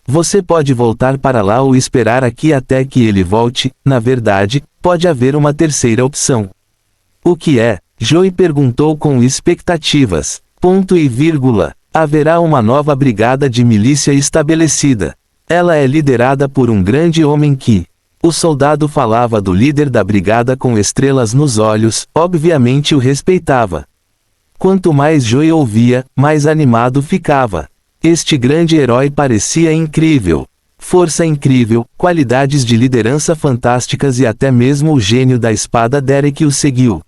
Você pode voltar para lá ou esperar aqui até que ele volte. Na verdade, pode haver uma terceira opção. O que é? Joey perguntou com expectativas. Ponto e vírgula. Haverá uma nova brigada de milícia estabelecida. Ela é liderada por um grande homem que... O soldado falava do líder da brigada com estrelas nos olhos, obviamente o respeitava. Quanto mais Joey ouvia, mais animado ficava. Este grande herói parecia incrível. Força incrível, qualidades de liderança fantásticas e até mesmo o gênio da espada Derek o seguiu.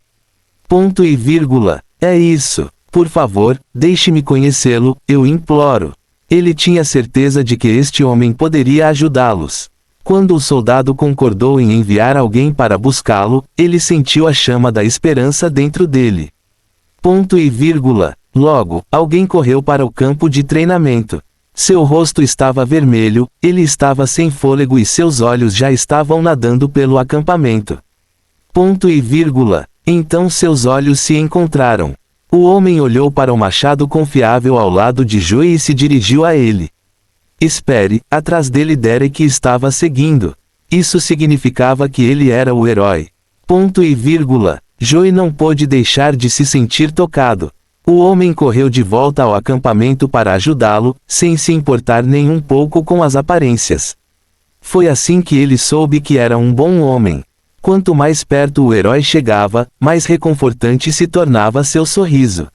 Ponto e vírgula. É isso. Por favor, deixe-me conhecê-lo, eu imploro. Ele tinha certeza de que este homem poderia ajudá-los. Quando o soldado concordou em enviar alguém para buscá-lo, ele sentiu a chama da esperança dentro dele. Ponto e vírgula. Logo, alguém correu para o campo de treinamento. Seu rosto estava vermelho, ele estava sem fôlego e seus olhos já estavam nadando pelo acampamento. Ponto e vírgula. Então seus olhos se encontraram. O homem olhou para o machado confiável ao lado de Joey e se dirigiu a ele. Espere, atrás dele Derek estava seguindo. Isso significava que ele era o herói. Ponto e vírgula. Joey não pôde deixar de se sentir tocado. O homem correu de volta ao acampamento para ajudá-lo, sem se importar nem um pouco com as aparências. Foi assim que ele soube que era um bom homem. Quanto mais perto o herói chegava, mais reconfortante se tornava seu sorriso.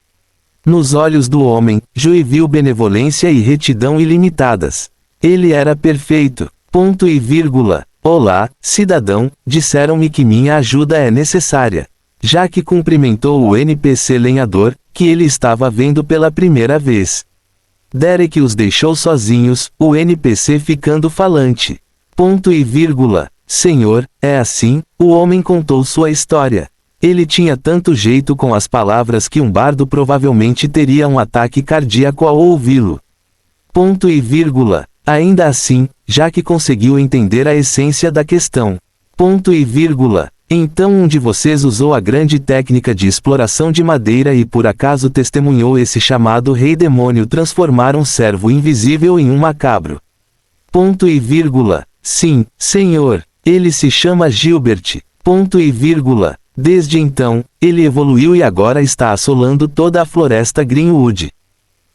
Nos olhos do homem, Joey viu benevolência e retidão ilimitadas. Ele era perfeito. Ponto e vírgula. Olá, cidadão, disseram-me que minha ajuda é necessária. Já que cumprimentou o NPC lenhador, que ele estava vendo pela primeira vez. Derek os deixou sozinhos, o NPC ficando falante. Ponto e vírgula. Senhor, é assim, o homem contou sua história. Ele tinha tanto jeito com as palavras que um bardo provavelmente teria um ataque cardíaco ao ouvi-lo. Ponto e vírgula. Ainda assim, já que conseguiu entender a essência da questão. Ponto e vírgula. Então um de vocês usou a grande técnica de exploração de madeira e por acaso testemunhou esse chamado rei demônio transformar um servo invisível em um macabro. Ponto e vírgula. Sim, senhor. Ele se chama Gilbert. Ponto e vírgula. Desde então, ele evoluiu e agora está assolando toda a floresta Greenwood.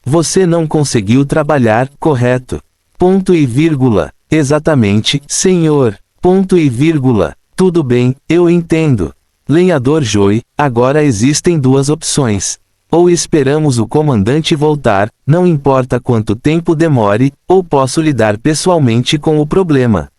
Você não conseguiu trabalhar, correto? Ponto e vírgula. Exatamente, senhor. Ponto e vírgula. Tudo bem, eu entendo. Lenhador Joey, agora existem duas opções. Ou esperamos o comandante voltar, não importa quanto tempo demore, ou posso lidar pessoalmente com o problema.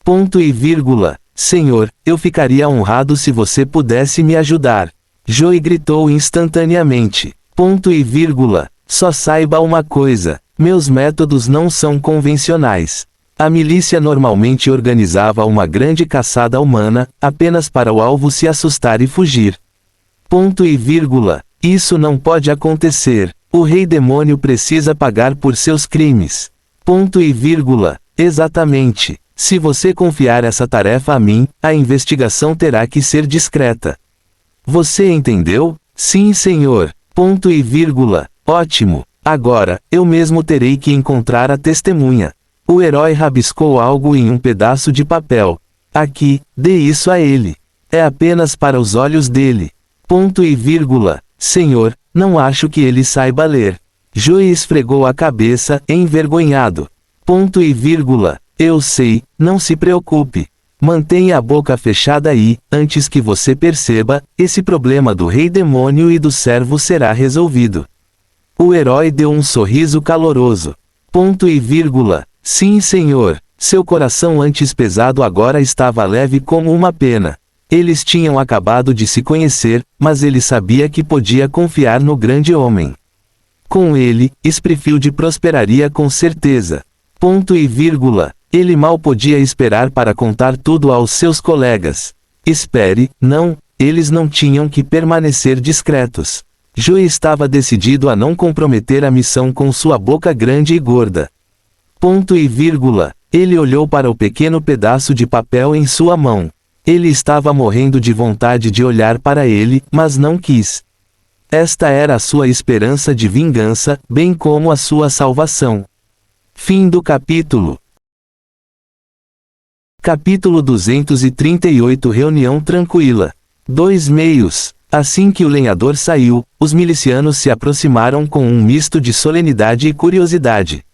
Ponto e vírgula. Senhor, eu ficaria honrado se você pudesse me ajudar. Joey gritou instantaneamente. Ponto e vírgula. Só saiba uma coisa, meus métodos não são convencionais. A milícia normalmente organizava uma grande caçada humana, apenas para o alvo se assustar e fugir. Ponto e vírgula. Isso não pode acontecer. O rei demônio precisa pagar por seus crimes. Ponto e vírgula. Exatamente. Se você confiar essa tarefa a mim, a investigação terá que ser discreta. Você entendeu? Sim, senhor. Ponto e vírgula. Ótimo. Agora, eu mesmo terei que encontrar a testemunha. O herói rabiscou algo em um pedaço de papel. Aqui, dê isso a ele. É apenas para os olhos dele. Ponto e vírgula. Senhor, não acho que ele saiba ler. Joey esfregou a cabeça, envergonhado. Ponto e vírgula. Eu sei, não se preocupe. Mantenha a boca fechada aí, antes que você perceba, esse problema do rei demônio e do servo será resolvido. O herói deu um sorriso caloroso. Ponto e vírgula. Sim, senhor. Seu coração antes pesado agora estava leve como uma pena. Eles tinham acabado de se conhecer, mas ele sabia que podia confiar no grande homem. Com ele, Springfield prosperaria com certeza. Ponto e vírgula. Ele mal podia esperar para contar tudo aos seus colegas. Espere, não, eles não tinham que permanecer discretos. Joey estava decidido a não comprometer a missão com sua boca grande e gorda. Ponto e vírgula. Ele olhou para o pequeno pedaço de papel em sua mão. Ele estava morrendo de vontade de olhar para ele, mas não quis. Esta era a sua esperança de vingança, bem como a sua salvação. Fim do capítulo. Capítulo 238. Reunião tranquila. 2 meios. Assim que o lenhador saiu, os milicianos se aproximaram com um misto de solenidade e curiosidade.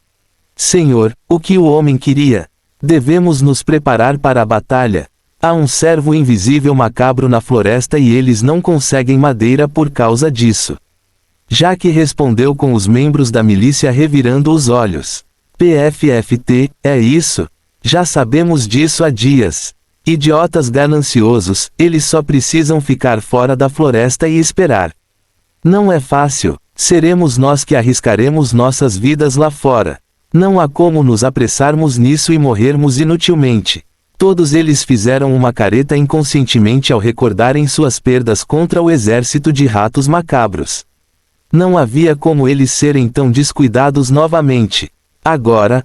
Senhor, o que o homem queria? Devemos nos preparar para a batalha. Há um servo invisível macabro na floresta e eles não conseguem madeira por causa disso. Jack respondeu com os membros da milícia revirando os olhos. PFFT, é isso? Já sabemos disso há dias. Idiotas gananciosos, eles só precisam ficar fora da floresta e esperar. Não é fácil, seremos nós que arriscaremos nossas vidas lá fora. Não há como nos apressarmos nisso e morrermos inutilmente. Todos eles fizeram uma careta inconscientemente ao recordarem suas perdas contra o exército de ratos macabros. Não havia como eles serem tão descuidados novamente. Agora,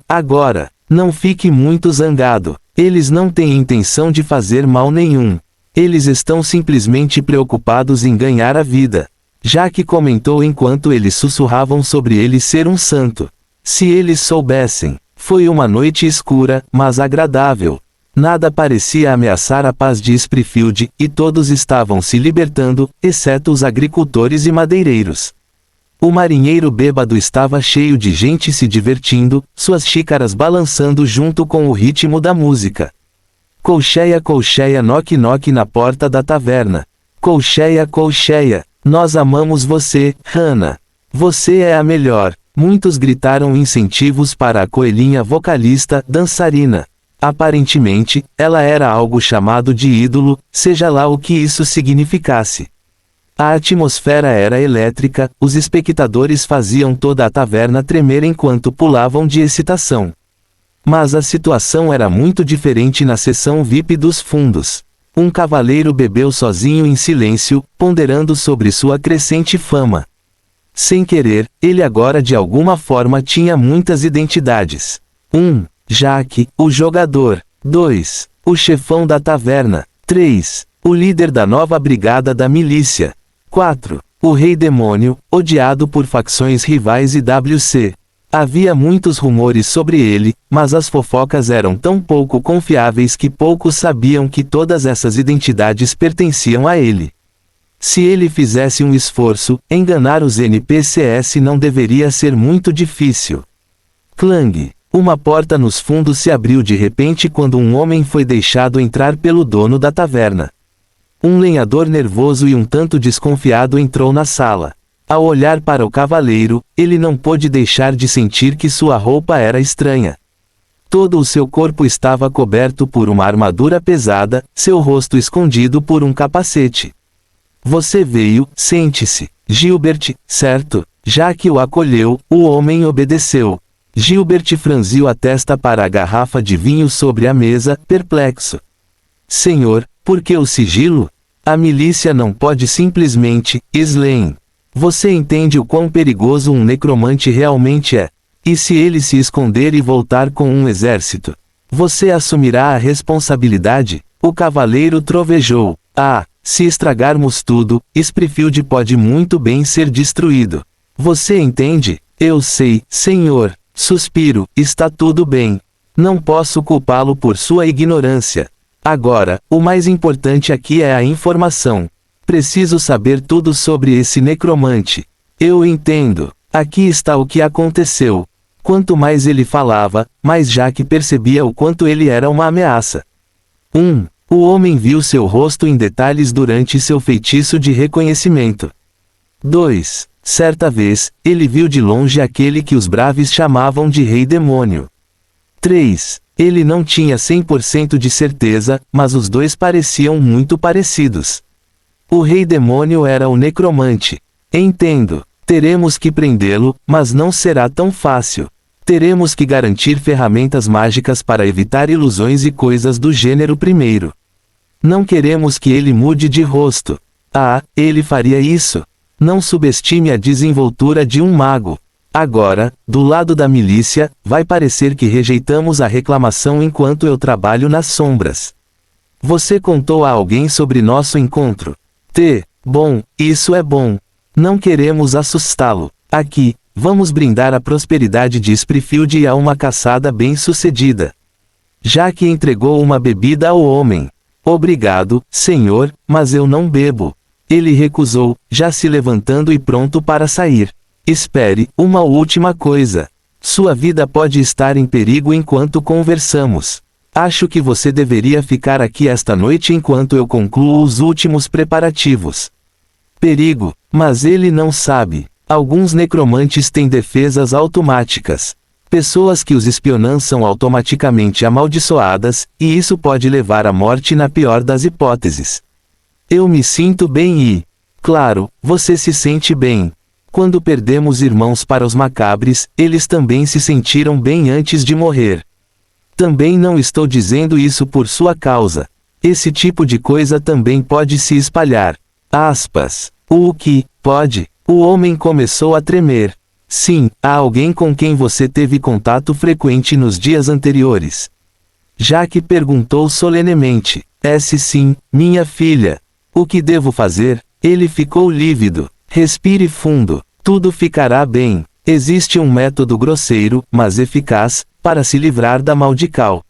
não fique muito zangado. Eles não têm intenção de fazer mal nenhum. Eles estão simplesmente preocupados em ganhar a vida. Jack comentou enquanto eles sussurravam sobre ele ser um santo. Se eles soubessem. Foi uma noite escura, mas agradável. Nada parecia ameaçar a paz de Springfield, e todos estavam se libertando, exceto os agricultores e madeireiros. O marinheiro bêbado estava cheio de gente se divertindo, suas xícaras balançando junto com o ritmo da música. Colcheia, colcheia, knock knock na porta da taverna. Colcheia, colcheia, nós amamos você, Hannah. Você é a melhor. Muitos gritaram incentivos para a coelhinha vocalista, dançarina. Aparentemente, ela era algo chamado de ídolo, seja lá o que isso significasse. A atmosfera era elétrica, os espectadores faziam toda a taverna tremer enquanto pulavam de excitação. Mas a situação era muito diferente na seção VIP dos fundos. Um cavaleiro bebeu sozinho em silêncio, ponderando sobre sua crescente fama. Sem querer, ele agora de alguma forma tinha muitas identidades. 1. Jack, o jogador. 2. O chefão da taverna. 3. O líder da nova brigada da milícia. 4. O Rei Demônio, odiado por facções rivais e WC. Havia muitos rumores sobre ele, mas as fofocas eram tão pouco confiáveis que poucos sabiam que todas essas identidades pertenciam a ele. Se ele fizesse um esforço, enganar os NPCs não deveria ser muito difícil. Clang. Uma porta nos fundos se abriu de repente quando um homem foi deixado entrar pelo dono da taverna. Um lenhador nervoso e um tanto desconfiado entrou na sala. Ao olhar para o cavaleiro, ele não pôde deixar de sentir que sua roupa era estranha. Todo o seu corpo estava coberto por uma armadura pesada, seu rosto escondido por um capacete. Você veio, sente-se, Gilbert, certo? Já que o acolheu, o homem obedeceu. Gilbert franziu a testa para a garrafa de vinho sobre a mesa, perplexo. Senhor, por que o sigilo? A milícia não pode simplesmente, Slain. Você entende o quão perigoso um necromante realmente é? E se ele se esconder e voltar com um exército? Você assumirá a responsabilidade? O cavaleiro trovejou. Ah, se estragarmos tudo, Springfield pode muito bem ser destruído. Você entende? Eu sei, senhor. Suspiro, está tudo bem. Não posso culpá-lo por sua ignorância. Agora, o mais importante aqui é a informação. Preciso saber tudo sobre esse necromante. Eu entendo. Aqui está o que aconteceu. Quanto mais ele falava, mais Jack percebia o quanto ele era uma ameaça. 1. O homem viu seu rosto em detalhes durante seu feitiço de reconhecimento. 2. Certa vez, ele viu de longe aquele que os Braves chamavam de Rei Demônio. 3. Ele não tinha 100% de certeza, mas os dois pareciam muito parecidos. O Rei Demônio era o necromante. Entendo. Teremos que prendê-lo, mas não será tão fácil. Teremos que garantir ferramentas mágicas para evitar ilusões e coisas do gênero primeiro. Não queremos que ele mude de rosto. Ah, ele faria isso. Não subestime a desenvoltura de um mago. Agora, do lado da milícia, vai parecer que rejeitamos a reclamação enquanto eu trabalho nas sombras. Você contou a alguém sobre nosso encontro? Bom, isso é bom. Não queremos assustá-lo. Aqui, vamos brindar a prosperidade de Springfield e a uma caçada bem-sucedida. Jack entregou uma bebida ao homem. Obrigado, senhor, mas eu não bebo. Ele recusou, já se levantando e pronto para sair. Espere, uma última coisa. Sua vida pode estar em perigo enquanto conversamos. Acho que você deveria ficar aqui esta noite enquanto eu concluo os últimos preparativos. Perigo, mas ele não sabe. Alguns necromantes têm defesas automáticas. Pessoas que os espionam são automaticamente amaldiçoadas, e isso pode levar à morte na pior das hipóteses. Eu me sinto bem e... Claro, você se sente bem. Quando perdemos irmãos para os macabres, eles também se sentiram bem antes de morrer. Também não estou dizendo isso por sua causa. Esse tipo de coisa também pode se espalhar. Aspas. O que pode? O homem começou a tremer. Sim, há alguém com quem você teve contato frequente nos dias anteriores. Jack perguntou solenemente. Sim, minha filha. O que devo fazer? Ele ficou lívido. Respire fundo. Tudo ficará bem. Existe um método grosseiro, mas eficaz, para se livrar da Maldical.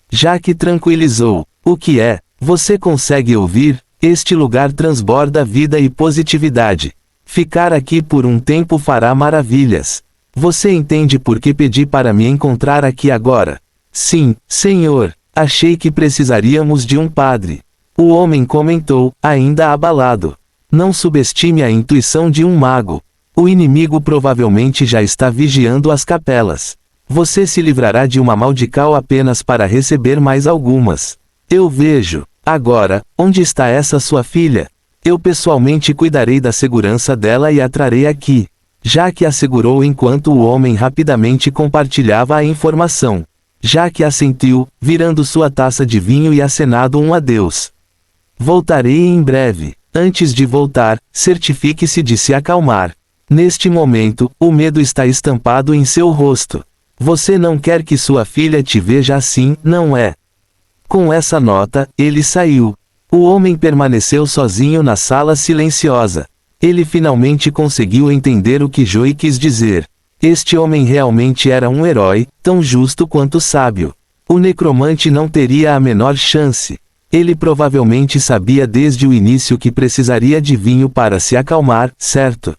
Jack tranquilizou. O que é? Você consegue ouvir? Este lugar transborda vida e positividade. Ficar aqui por um tempo fará maravilhas. Você entende por que pedi para me encontrar aqui agora? Sim, senhor. Achei que precisaríamos de um padre. O homem comentou, ainda abalado. Não subestime a intuição de um mago. O inimigo provavelmente já está vigiando as capelas. Você se livrará de uma Maldical apenas para receber mais algumas. Eu vejo. Agora, onde está essa sua filha? Eu pessoalmente cuidarei da segurança dela e a trarei aqui. Jack assegurou enquanto o homem rapidamente compartilhava a informação. Jack assentiu, virando sua taça de vinho e acenado um adeus. Voltarei em breve. Antes de voltar, certifique-se de se acalmar. Neste momento, o medo está estampado em seu rosto. Você não quer que sua filha te veja assim, não é? Com essa nota, ele saiu. O homem permaneceu sozinho na sala silenciosa. Ele finalmente conseguiu entender o que Joey quis dizer. Este homem realmente era um herói, tão justo quanto sábio. O necromante não teria a menor chance. Ele provavelmente sabia desde o início que precisaria de vinho para se acalmar, certo?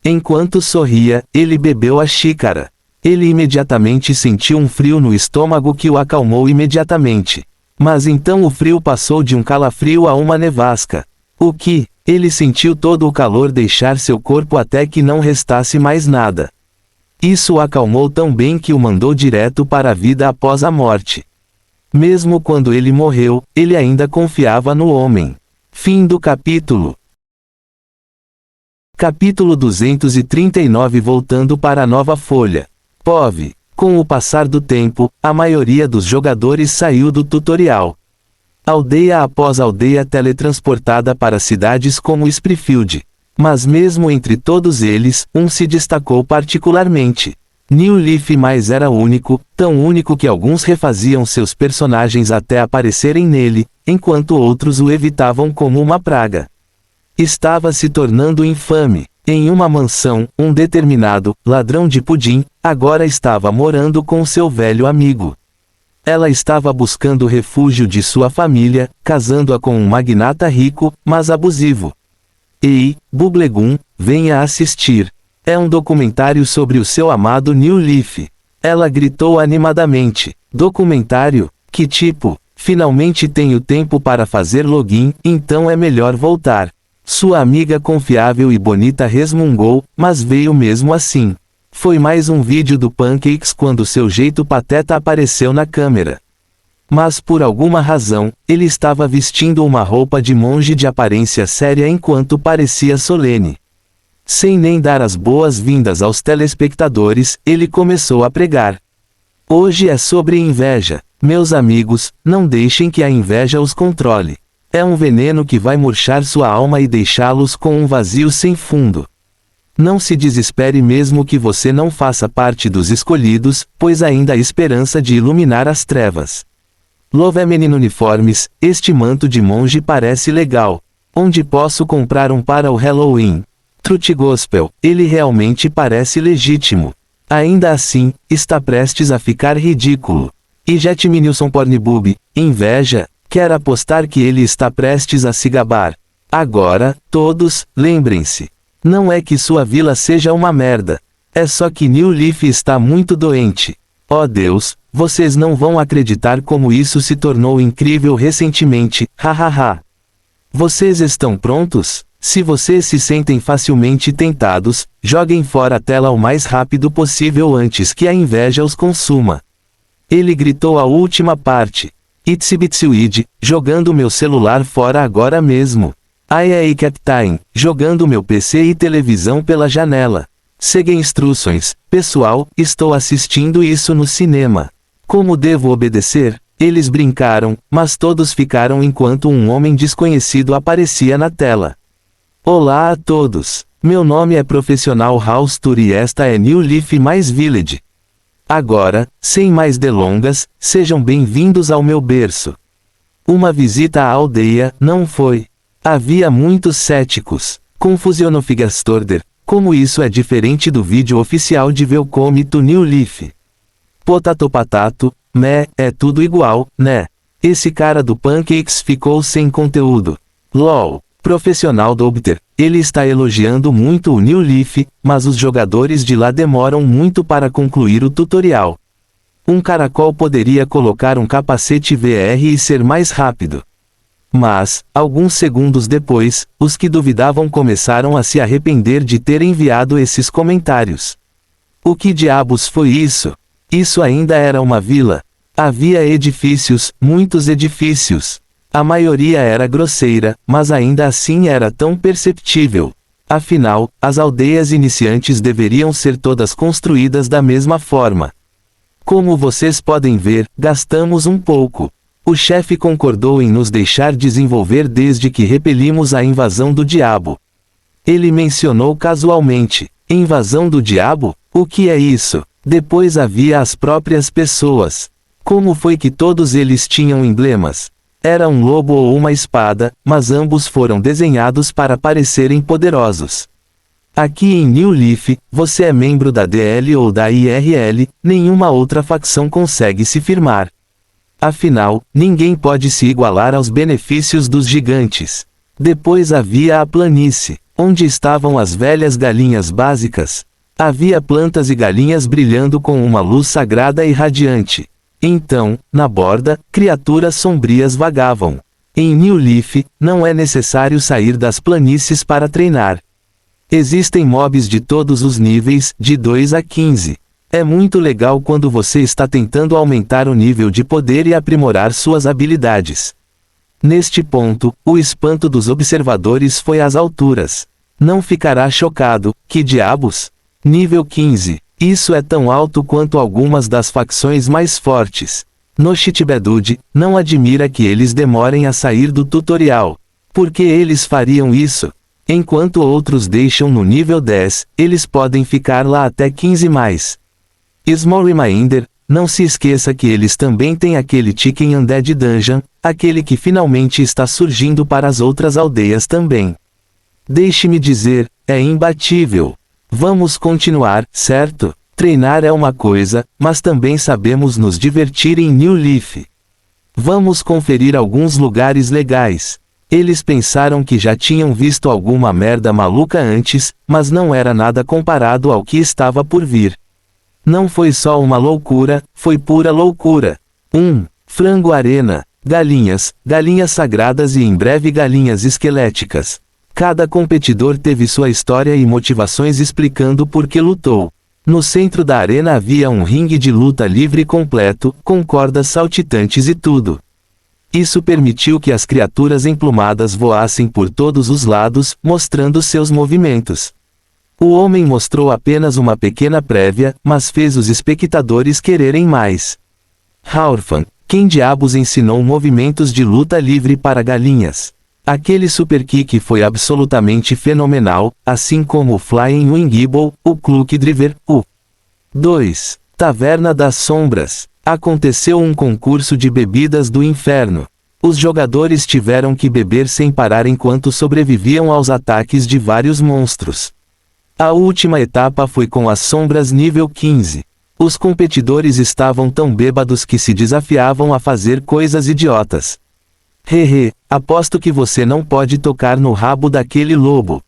Enquanto sorria, ele bebeu a xícara. Ele imediatamente sentiu um frio no estômago que o acalmou imediatamente. Mas então o frio passou de um calafrio a uma nevasca. O que? Ele sentiu todo o calor deixar seu corpo até que não restasse mais nada. Isso o acalmou tão bem que o mandou direto para a vida após a morte. Mesmo quando ele morreu, ele ainda confiava no homem. Fim do capítulo. Capítulo 239. Voltando para a nova folha. POV. Com o passar do tempo, a maioria dos jogadores saiu do tutorial. Aldeia após aldeia teletransportada para cidades como Springfield. Mas mesmo entre todos eles, um se destacou particularmente. New Leaf mais era único, tão único que alguns refaziam seus personagens até aparecerem nele, enquanto outros o evitavam como uma praga. Estava se tornando infame. Em uma mansão, um determinado ladrão de pudim agora estava morando com seu velho amigo. Ela estava buscando refúgio de sua família, casando-a com um magnata rico, mas abusivo. Ei, Bubblegum, venha assistir. É um documentário sobre o seu amado New Leaf. Ela gritou animadamente. Documentário? Que tipo? Finalmente tenho tempo para fazer login, então é melhor voltar. Sua amiga confiável e bonita resmungou, mas veio mesmo assim. Foi mais um vídeo do Pancakes quando seu jeito pateta apareceu na câmera. Mas por alguma razão, ele estava vestindo uma roupa de monge de aparência séria enquanto parecia solene. Sem nem dar as boas-vindas aos telespectadores, ele começou a pregar. Hoje é sobre inveja. Meus amigos, não deixem que a inveja os controle. É um veneno que vai murchar sua alma e deixá-los com um vazio sem fundo. Não se desespere mesmo que você não faça parte dos escolhidos, pois ainda há esperança de iluminar as trevas. Love Menino Uniformes, este manto de monge parece legal. Onde posso comprar um para o Halloween? Truth Gospel, ele realmente parece legítimo. Ainda assim, está prestes a ficar ridículo. E Jetminilson Pornboob, inveja? Quer apostar que ele está prestes a se gabar. Agora, todos, lembrem-se. Não é que sua vila seja uma merda. É só que New Leaf está muito doente. Oh Deus, vocês não vão acreditar como isso se tornou incrível recentemente, hahaha. Vocês estão prontos? Se vocês se sentem facilmente tentados, joguem fora a tela o mais rápido possível antes que a inveja os consuma. Ele gritou a última parte. Itsibitsuid, jogando meu celular fora agora mesmo. Ai Captain, jogando meu PC e televisão pela janela. Siga instruções, pessoal, estou assistindo isso no cinema. Como devo obedecer? Eles brincaram, mas todos ficaram enquanto um homem desconhecido aparecia na tela. Olá a todos. Meu nome é Professional House Tour e esta é New Leaf mais Village. Agora, sem mais delongas, sejam bem-vindos ao meu berço. Uma visita à aldeia, não foi? Havia muitos céticos. Confusionofigastorder, como isso é diferente do vídeo oficial de Welcome to New Leaf. Potatopotato, é tudo igual, né? Esse cara do Pancakes ficou sem conteúdo. LOL. Profissional Dobter, ele está elogiando muito o New Leaf, mas os jogadores de lá demoram muito para concluir o tutorial. Um caracol poderia colocar um capacete VR e ser mais rápido. Mas, alguns segundos depois, os que duvidavam começaram a se arrepender de ter enviado esses comentários. O que diabos foi isso? Isso ainda era uma vila. Havia edifícios, muitos edifícios. A maioria era grosseira, mas ainda assim era tão perceptível. Afinal, as aldeias iniciantes deveriam ser todas construídas da mesma forma. Como vocês podem ver, gastamos um pouco. O chefe concordou em nos deixar desenvolver desde que repelimos a invasão do diabo. Ele mencionou casualmente. Invasão do diabo? O que é isso? Depois havia as próprias pessoas. Como foi que todos eles tinham emblemas? Era um lobo ou uma espada, mas ambos foram desenhados para parecerem poderosos. Aqui em New Leaf, você é membro da DL ou da IRL, nenhuma outra facção consegue se firmar. Afinal, ninguém pode se igualar aos benefícios dos gigantes. Depois havia a planície, onde estavam as velhas galinhas básicas. Havia plantas e galinhas brilhando com uma luz sagrada e radiante. Então, na borda, criaturas sombrias vagavam. Em New Leaf, não é necessário sair das planícies para treinar. Existem mobs de todos os níveis, de 2 a 15. É muito legal quando você está tentando aumentar o nível de poder e aprimorar suas habilidades. Neste ponto, o espanto dos observadores foi às alturas. Não ficará chocado, que diabos? Nível 15. Isso é tão alto quanto algumas das facções mais fortes. No Shitbedud, não admira que eles demorem a sair do tutorial. Por que eles fariam isso? Enquanto outros deixam no nível 10, eles podem ficar lá até 15 mais. Small reminder, não se esqueça que eles também têm aquele Chicken Undead Dungeon, aquele que finalmente está surgindo para as outras aldeias também. Deixe-me dizer, é imbatível. Vamos continuar, certo? Treinar é uma coisa, mas também sabemos nos divertir em New Leaf. Vamos conferir alguns lugares legais. Eles pensaram que já tinham visto alguma merda maluca antes, mas não era nada comparado ao que estava por vir. Não foi só uma loucura, foi pura loucura. Frango Arena. Galinhas sagradas e em breve galinhas esqueléticas. Cada competidor teve sua história e motivações explicando por que lutou. No centro da arena havia um ringue de luta livre completo, com cordas saltitantes e tudo. Isso permitiu que as criaturas emplumadas voassem por todos os lados, mostrando seus movimentos. O homem mostrou apenas uma pequena prévia, mas fez os espectadores quererem mais. Haurfan, quem diabos ensinou movimentos de luta livre para galinhas? Aquele super kick foi absolutamente fenomenal, assim como o Flying Wingibble, o Cloak Driver, o 2. Taverna das Sombras. Aconteceu um concurso de bebidas do inferno. Os jogadores tiveram que beber sem parar enquanto sobreviviam aos ataques de vários monstros. A última etapa foi com as sombras nível 15. Os competidores estavam tão bêbados que se desafiavam a fazer coisas idiotas. Hehe, aposto que você não pode tocar no rabo daquele lobo.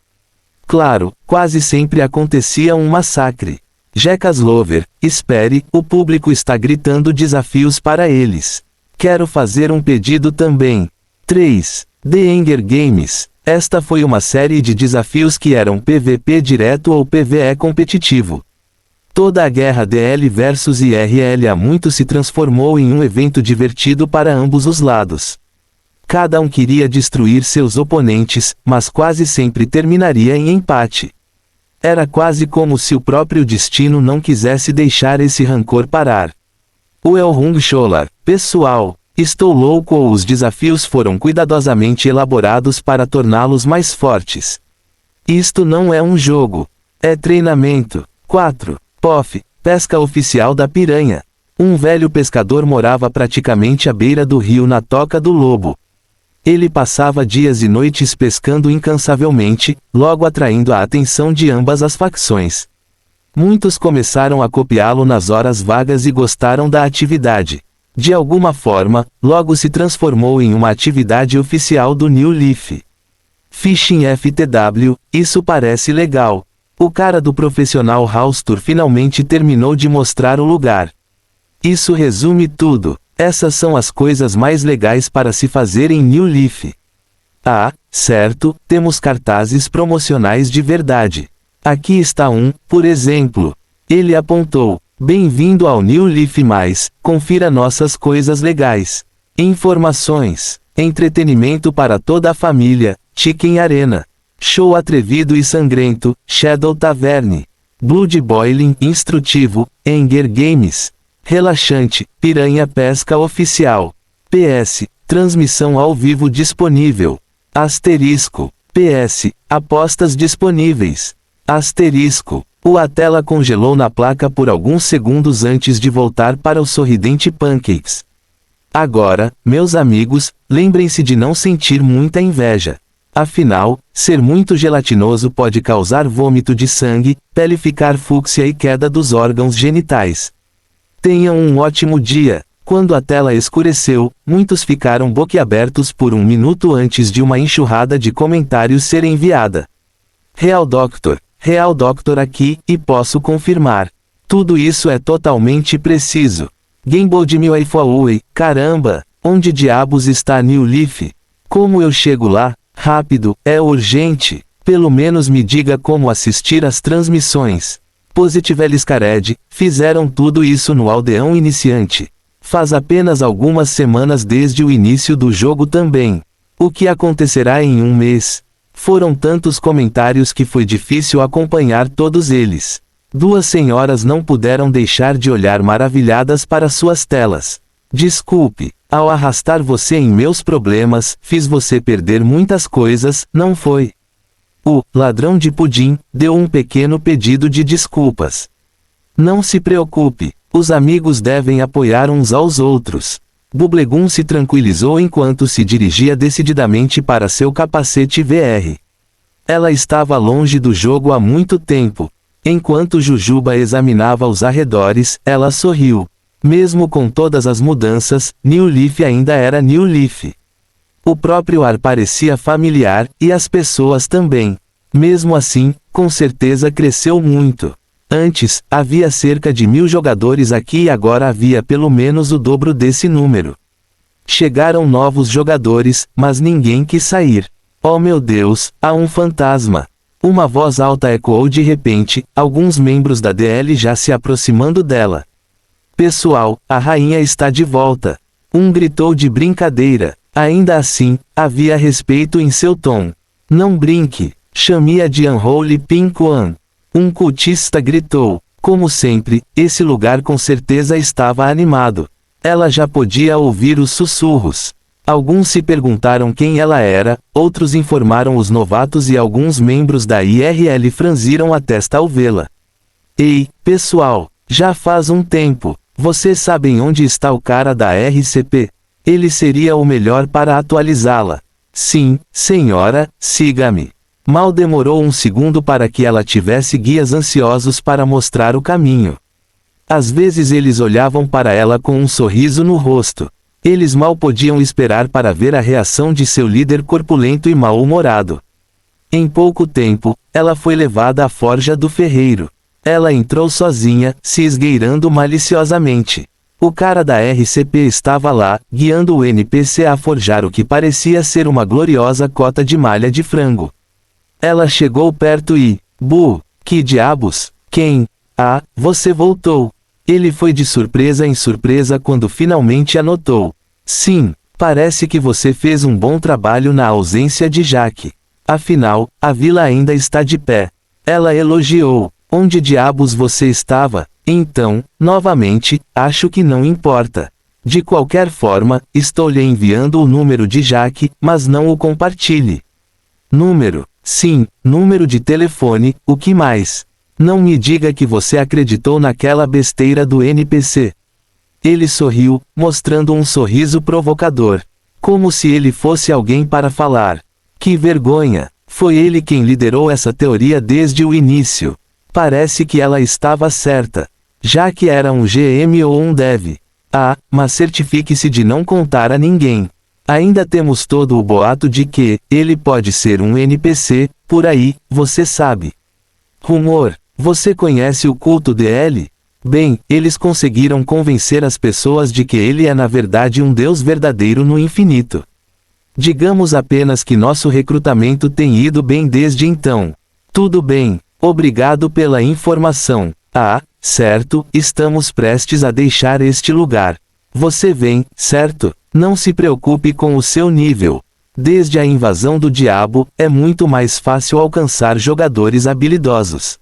Claro, quase sempre acontecia um massacre. Jecas Lover, espere, o público está gritando desafios para eles. Quero fazer um pedido também. 3. The Enger Games. Esta foi uma série de desafios que eram PVP direto ou PvE competitivo. Toda a guerra DL versus IRL há muito se transformou em um evento divertido para ambos os lados. Cada um queria destruir seus oponentes, mas quase sempre terminaria em empate. Era quase como se o próprio destino não quisesse deixar esse rancor parar. O Elrung Sholar, pessoal, estou louco ou os desafios foram cuidadosamente elaborados para torná-los mais fortes. Isto não é um jogo. É treinamento. 4. POF, pesca oficial da piranha. Um velho pescador morava praticamente à beira do rio na Toca do Lobo. Ele passava dias e noites pescando incansavelmente, logo atraindo a atenção de ambas as facções. Muitos começaram a copiá-lo nas horas vagas e gostaram da atividade. De alguma forma, logo se transformou em uma atividade oficial do New Leaf. Fishing FTW, isso parece legal. O cara do profissional House Tour finalmente terminou de mostrar o lugar. Isso resume tudo. Essas são as coisas mais legais para se fazer em New Leaf. Ah, certo, temos cartazes promocionais de verdade. Aqui está um, por exemplo. Ele apontou: bem-vindo ao New Leaf+, confira nossas coisas legais. Informações, entretenimento para toda a família, Chicken Arena. Show atrevido e sangrento, Shadow Tavern. Blood Boiling, instrutivo, Enger Games. Relaxante, Piranha Pesca Oficial. PS, transmissão ao vivo disponível. Asterisco. PS, apostas disponíveis. Asterisco. A tela congelou na placa por alguns segundos antes de voltar para o sorridente Pancakes. Agora, meus amigos, lembrem-se de não sentir muita inveja. Afinal, ser muito gelatinoso pode causar vômito de sangue, pele ficar fúcsia e queda dos órgãos genitais. Tenham um ótimo dia. Quando a tela escureceu, muitos ficaram boquiabertos por um minuto antes de uma enxurrada de comentários ser enviada. Real Doctor aqui, e posso confirmar. Tudo isso é totalmente preciso. Gamble de Mil Away, caramba, onde diabos está New Leaf? Como eu chego lá? Rápido, é urgente. Pelo menos me diga como assistir às transmissões. Positive Scared, fizeram tudo isso no aldeão iniciante. Faz apenas algumas semanas desde o início do jogo também. O que acontecerá em um mês? Foram tantos comentários que foi difícil acompanhar todos eles. Duas senhoras não puderam deixar de olhar maravilhadas para suas telas. Desculpe, ao arrastar você em meus problemas, fiz você perder muitas coisas, não foi? O ladrão de pudim deu um pequeno pedido de desculpas. Não se preocupe. Os amigos devem apoiar uns aos outros. Bubblegum se tranquilizou enquanto se dirigia decididamente para seu capacete VR. Ela estava longe do jogo há muito tempo. Enquanto Jujuba examinava os arredores, ela sorriu. Mesmo com todas as mudanças, New Leaf ainda era New Leaf. O próprio ar parecia familiar, e as pessoas também. Mesmo assim, com certeza cresceu muito. Antes, havia cerca de 1000 jogadores aqui e agora havia pelo menos o dobro desse número. Chegaram novos jogadores, mas ninguém quis sair. Oh meu Deus, há um fantasma. Uma voz alta ecoou de repente, alguns membros da DL já se aproximando dela. Pessoal, a rainha está de volta. Um gritou de brincadeira. Ainda assim, havia respeito em seu tom. Não brinque, chame-a de Unholy Pink One. Um cultista gritou. Como sempre, esse lugar com certeza estava animado. Ela já podia ouvir os sussurros. Alguns se perguntaram quem ela era, outros informaram os novatos e alguns membros da IRL franziram a testa ao vê-la. Ei, pessoal, já faz um tempo. Vocês sabem onde está o cara da RCP? Ele seria o melhor para atualizá-la. Sim, senhora, siga-me. Mal demorou um segundo para que ela tivesse guias ansiosos para mostrar o caminho. Às vezes eles olhavam para ela com um sorriso no rosto. Eles mal podiam esperar para ver a reação de seu líder corpulento e mal-humorado. Em pouco tempo, ela foi levada à forja do ferreiro. Ela entrou sozinha, se esgueirando maliciosamente. O cara da RCP estava lá, guiando o NPC a forjar o que parecia ser uma gloriosa cota de malha de frango. Ela chegou perto e... que diabos? Quem? Ah, você voltou. Ele foi de surpresa em surpresa quando finalmente a notou. Sim, parece que você fez um bom trabalho na ausência de Jaque. Afinal, a vila ainda está de pé. Ela elogiou. Onde diabos você estava? Então, novamente, acho que não importa. De qualquer forma, estou lhe enviando o número de Jaque, mas não o compartilhe. Número? Sim, número de telefone, o que mais? Não me diga que você acreditou naquela besteira do NPC. Ele sorriu, mostrando um sorriso provocador. Como se ele fosse alguém para falar. Que vergonha! Foi ele quem liderou essa teoria desde o início. Parece que ela estava certa. Já que era um GM ou um dev. Ah, mas certifique-se de não contar a ninguém. Ainda temos todo o boato de que ele pode ser um NPC, por aí, você sabe. Rumor. Você conhece o culto DL? Bem, eles conseguiram convencer as pessoas de que ele é na verdade um Deus verdadeiro no infinito. Digamos apenas que nosso recrutamento tem ido bem desde então. Tudo bem, obrigado pela informação. Ah, certo, estamos prestes a deixar este lugar. Você vem, certo? Não se preocupe com o seu nível. Desde a invasão do diabo, é muito mais fácil alcançar jogadores habilidosos.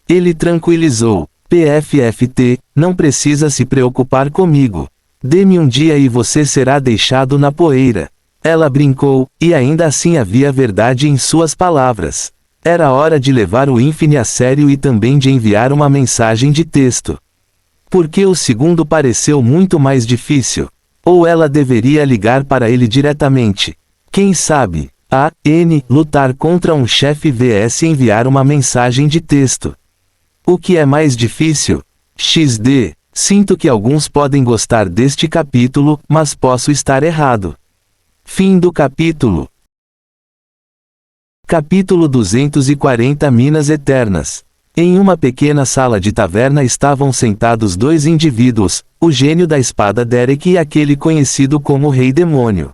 Ele tranquilizou. PFFT, não precisa se preocupar comigo. Dê-me um dia e você será deixado na poeira. Ela brincou, e ainda assim havia verdade em suas palavras. Era hora de levar o Infine a sério e também de enviar uma mensagem de texto. Porque o segundo pareceu muito mais difícil. Ou ela deveria ligar para ele diretamente? Quem sabe? A. N. Lutar contra um chefe vs enviar uma mensagem de texto. O que é mais difícil? XD. Sinto que alguns podem gostar deste capítulo, mas posso estar errado. Fim do capítulo. Capítulo 240 Minas Eternas. Em uma pequena sala de taverna estavam sentados dois indivíduos, o gênio da espada Derek e aquele conhecido como Rei Demônio.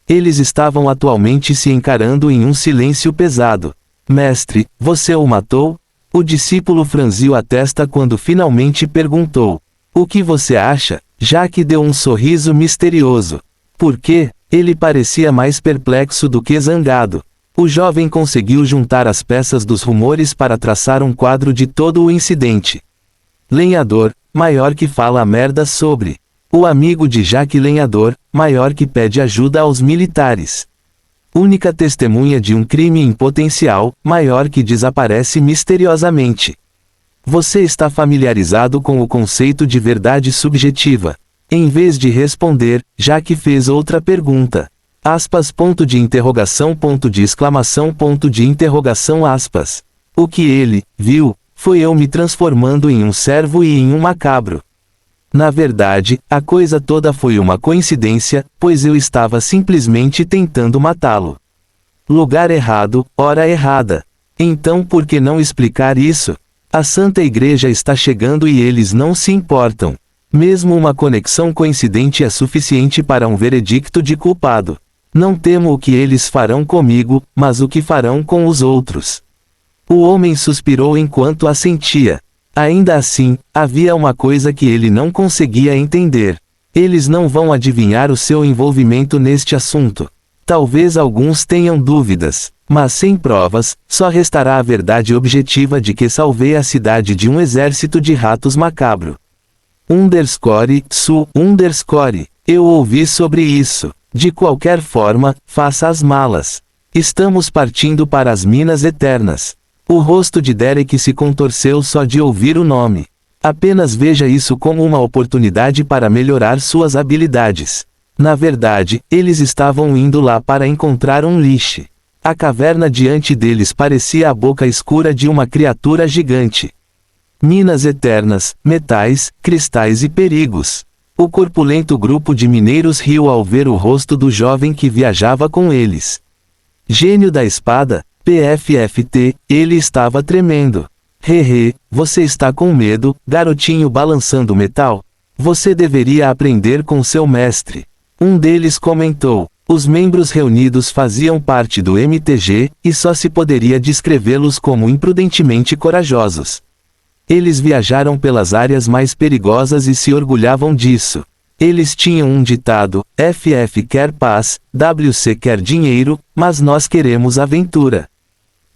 Eles estavam atualmente se encarando em um silêncio pesado. Mestre, você o matou? O discípulo franziu a testa quando finalmente perguntou. O que você acha? Jaque deu um sorriso misterioso. Por quê? Ele parecia mais perplexo do que zangado. O jovem conseguiu juntar as peças dos rumores para traçar um quadro de todo o incidente. Lenhador, maior que fala a merda sobre. O amigo de Jaque Lenhador, maior que pede ajuda aos militares. Única testemunha de um crime em potencial, maior que desaparece misteriosamente. Você está familiarizado com o conceito de verdade subjetiva. Em vez de responder, Jaque fez outra pergunta. Aspas, ponto de interrogação, ponto de exclamação, ponto de interrogação, aspas. O que ele viu foi eu me transformando em um servo e em um macabro. Na verdade, a coisa toda foi uma coincidência, pois eu estava simplesmente tentando matá-lo. Lugar errado, hora errada. Então por que não explicar isso? A Santa Igreja está chegando e eles não se importam. Mesmo uma conexão coincidente é suficiente para um veredicto de culpado. Não temo o que eles farão comigo, mas o que farão com os outros. O homem suspirou enquanto assentia. Ainda assim, havia uma coisa que ele não conseguia entender. Eles não vão adivinhar o seu envolvimento neste assunto. Talvez alguns tenham dúvidas, mas sem provas, só restará a verdade objetiva de que salvei a cidade de um exército de ratos macabro. Eu ouvi sobre isso. De qualquer forma, faça as malas. Estamos partindo para as Minas Eternas. O rosto de Derek se contorceu só de ouvir o nome. Apenas veja isso como uma oportunidade para melhorar suas habilidades. Na verdade, eles estavam indo lá para encontrar um lixo. A caverna diante deles parecia a boca escura de uma criatura gigante. Minas eternas, metais, cristais e perigos. O corpulento grupo de mineiros riu ao ver o rosto do jovem que viajava com eles. Gênio da espada, PFFT, ele estava tremendo. Hehe, você está com medo, garotinho balançando metal? Você deveria aprender com seu mestre. Um deles comentou. Os membros reunidos faziam parte do MTG, e só se poderia descrevê-los como imprudentemente corajosos. Eles viajaram pelas áreas mais perigosas e se orgulhavam disso. Eles tinham um ditado: FF quer paz, WC quer dinheiro, mas nós queremos aventura.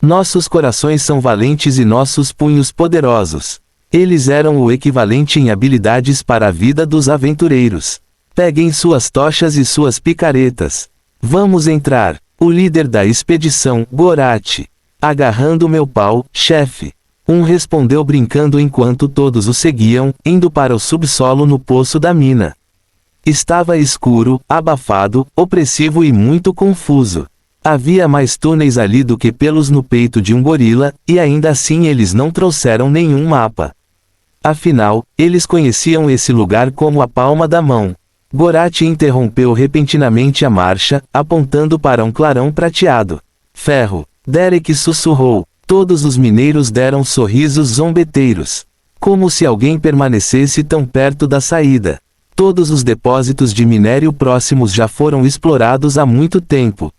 Nossos corações são valentes e nossos punhos poderosos. Eles eram o equivalente em habilidades para a vida dos aventureiros. Peguem suas tochas e suas picaretas. Vamos entrar. O líder da expedição, Gorat. Agarrando meu pau, chefe. Um respondeu brincando enquanto todos o seguiam, indo para o subsolo no poço da mina. Estava escuro, abafado, opressivo e muito confuso. Havia mais túneis ali do que pelos no peito de um gorila, e ainda assim eles não trouxeram nenhum mapa. Afinal, eles conheciam esse lugar como a palma da mão. Gorat interrompeu repentinamente a marcha, apontando para um clarão prateado. Ferro. Derek sussurrou. Todos os mineiros deram sorrisos zombeteiros. Como se alguém permanecesse tão perto da saída. Todos os depósitos de minério próximos já foram explorados há muito tempo.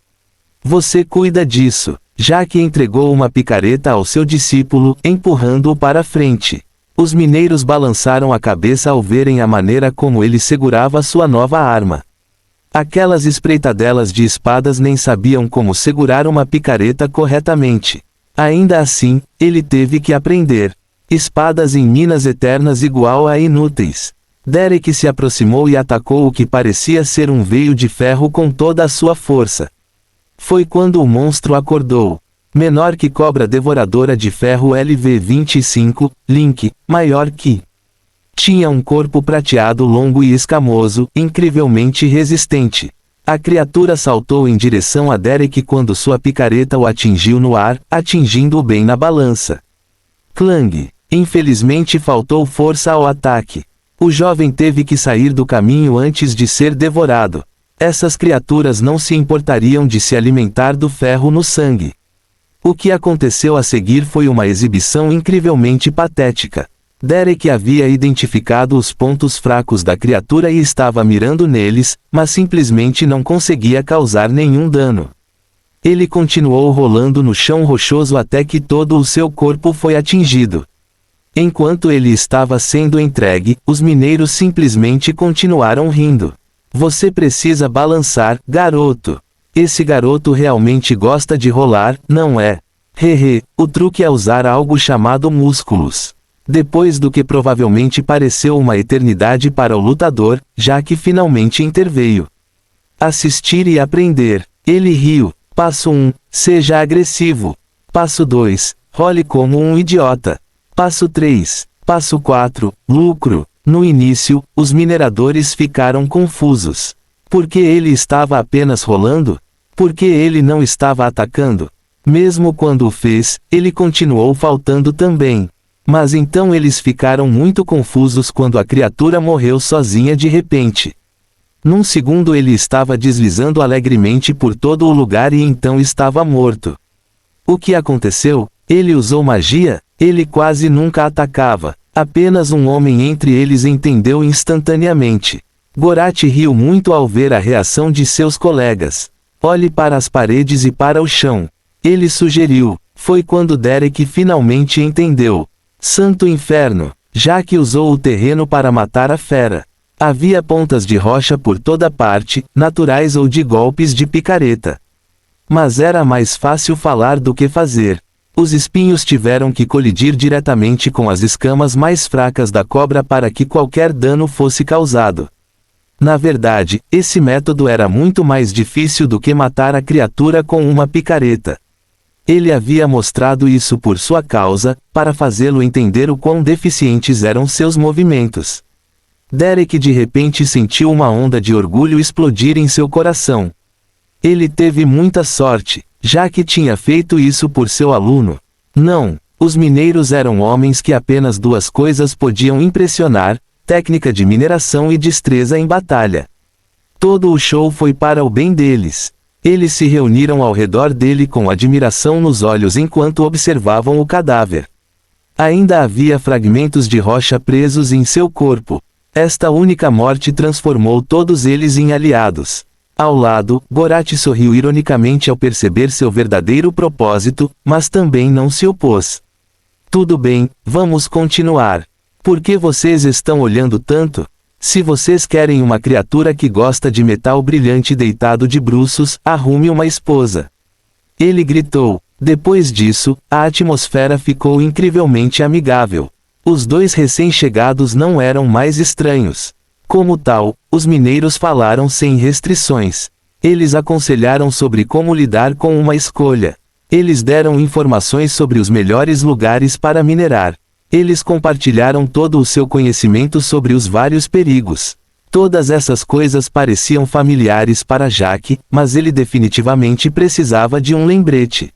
Você cuida disso. Jaque entregou uma picareta ao seu discípulo, empurrando-o para frente. Os mineiros balançaram a cabeça ao verem a maneira como ele segurava sua nova arma. Aquelas espreitadelas de espadas nem sabiam como segurar uma picareta corretamente. Ainda assim, ele teve que aprender. Espadas em Minas Eternas igual a inúteis. Derek se aproximou e atacou o que parecia ser um veio de ferro com toda a sua força. Foi quando o monstro acordou. Menor que cobra devoradora de ferro LV-25, Link, maior que Tinha um corpo prateado longo e escamoso, incrivelmente resistente. A criatura saltou em direção a Derek quando sua picareta o atingiu no ar, atingindo-o bem na balança. Clang! Infelizmente faltou força ao ataque. O jovem teve que sair do caminho antes de ser devorado. Essas criaturas não se importariam de se alimentar do ferro no sangue. O que aconteceu a seguir foi uma exibição incrivelmente patética. Derek havia identificado os pontos fracos da criatura e estava mirando neles, mas simplesmente não conseguia causar nenhum dano. Ele continuou rolando no chão rochoso até que todo o seu corpo foi atingido. Enquanto ele estava sendo entregue, os mineiros simplesmente continuaram rindo. Você precisa balançar, garoto. Esse garoto realmente gosta de rolar, não é? Hehe, o truque é usar algo chamado músculos. Depois do que provavelmente pareceu uma eternidade para o lutador, Jack finalmente interveio. Assistir e aprender. Ele riu. Passo 1, seja agressivo. Passo 2, role como um idiota. Passo 3, passo 4, lucro. No início, os mineradores ficaram confusos. Por que ele estava apenas rolando? Por que ele não estava atacando? Mesmo quando o fez, ele continuou faltando também. Mas então eles ficaram muito confusos quando a criatura morreu sozinha de repente. Num segundo ele estava deslizando alegremente por todo o lugar e então estava morto. O que aconteceu? Ele usou magia? Ele quase nunca atacava. Apenas um homem entre eles entendeu instantaneamente. Gorat riu muito ao ver a reação de seus colegas. Olhe para as paredes e para o chão. Ele sugeriu. Foi quando Derek finalmente entendeu. Santo inferno! Jack usou o terreno para matar a fera. Havia pontas de rocha por toda parte, naturais ou de golpes de picareta. Mas era mais fácil falar do que fazer. Os espinhos tiveram que colidir diretamente com as escamas mais fracas da cobra para que qualquer dano fosse causado. Na verdade, esse método era muito mais difícil do que matar a criatura com uma picareta. Ele havia mostrado isso por sua causa, para fazê-lo entender o quão deficientes eram seus movimentos. Derek de repente sentiu uma onda de orgulho explodir em seu coração. Ele teve muita sorte, já que tinha feito isso por seu aluno. Não, os mineiros eram homens que apenas duas coisas podiam impressionar: técnica de mineração e destreza em batalha. Todo o show foi para o bem deles. Eles se reuniram ao redor dele com admiração nos olhos enquanto observavam o cadáver. Ainda havia fragmentos de rocha presos em seu corpo. Esta única morte transformou todos eles em aliados. Ao lado, Gorat sorriu ironicamente ao perceber seu verdadeiro propósito, mas também não se opôs. Tudo bem, vamos continuar. Por que vocês estão olhando tanto? Se vocês querem uma criatura que gosta de metal brilhante deitado de bruços, arrume uma esposa. Ele gritou. Depois disso, a atmosfera ficou incrivelmente amigável. Os dois recém-chegados não eram mais estranhos. Como tal, os mineiros falaram sem restrições. Eles aconselharam sobre como lidar com uma escolha. Eles deram informações sobre os melhores lugares para minerar. Eles compartilharam todo o seu conhecimento sobre os vários perigos. Todas essas coisas pareciam familiares para Jack, mas ele definitivamente precisava de um lembrete.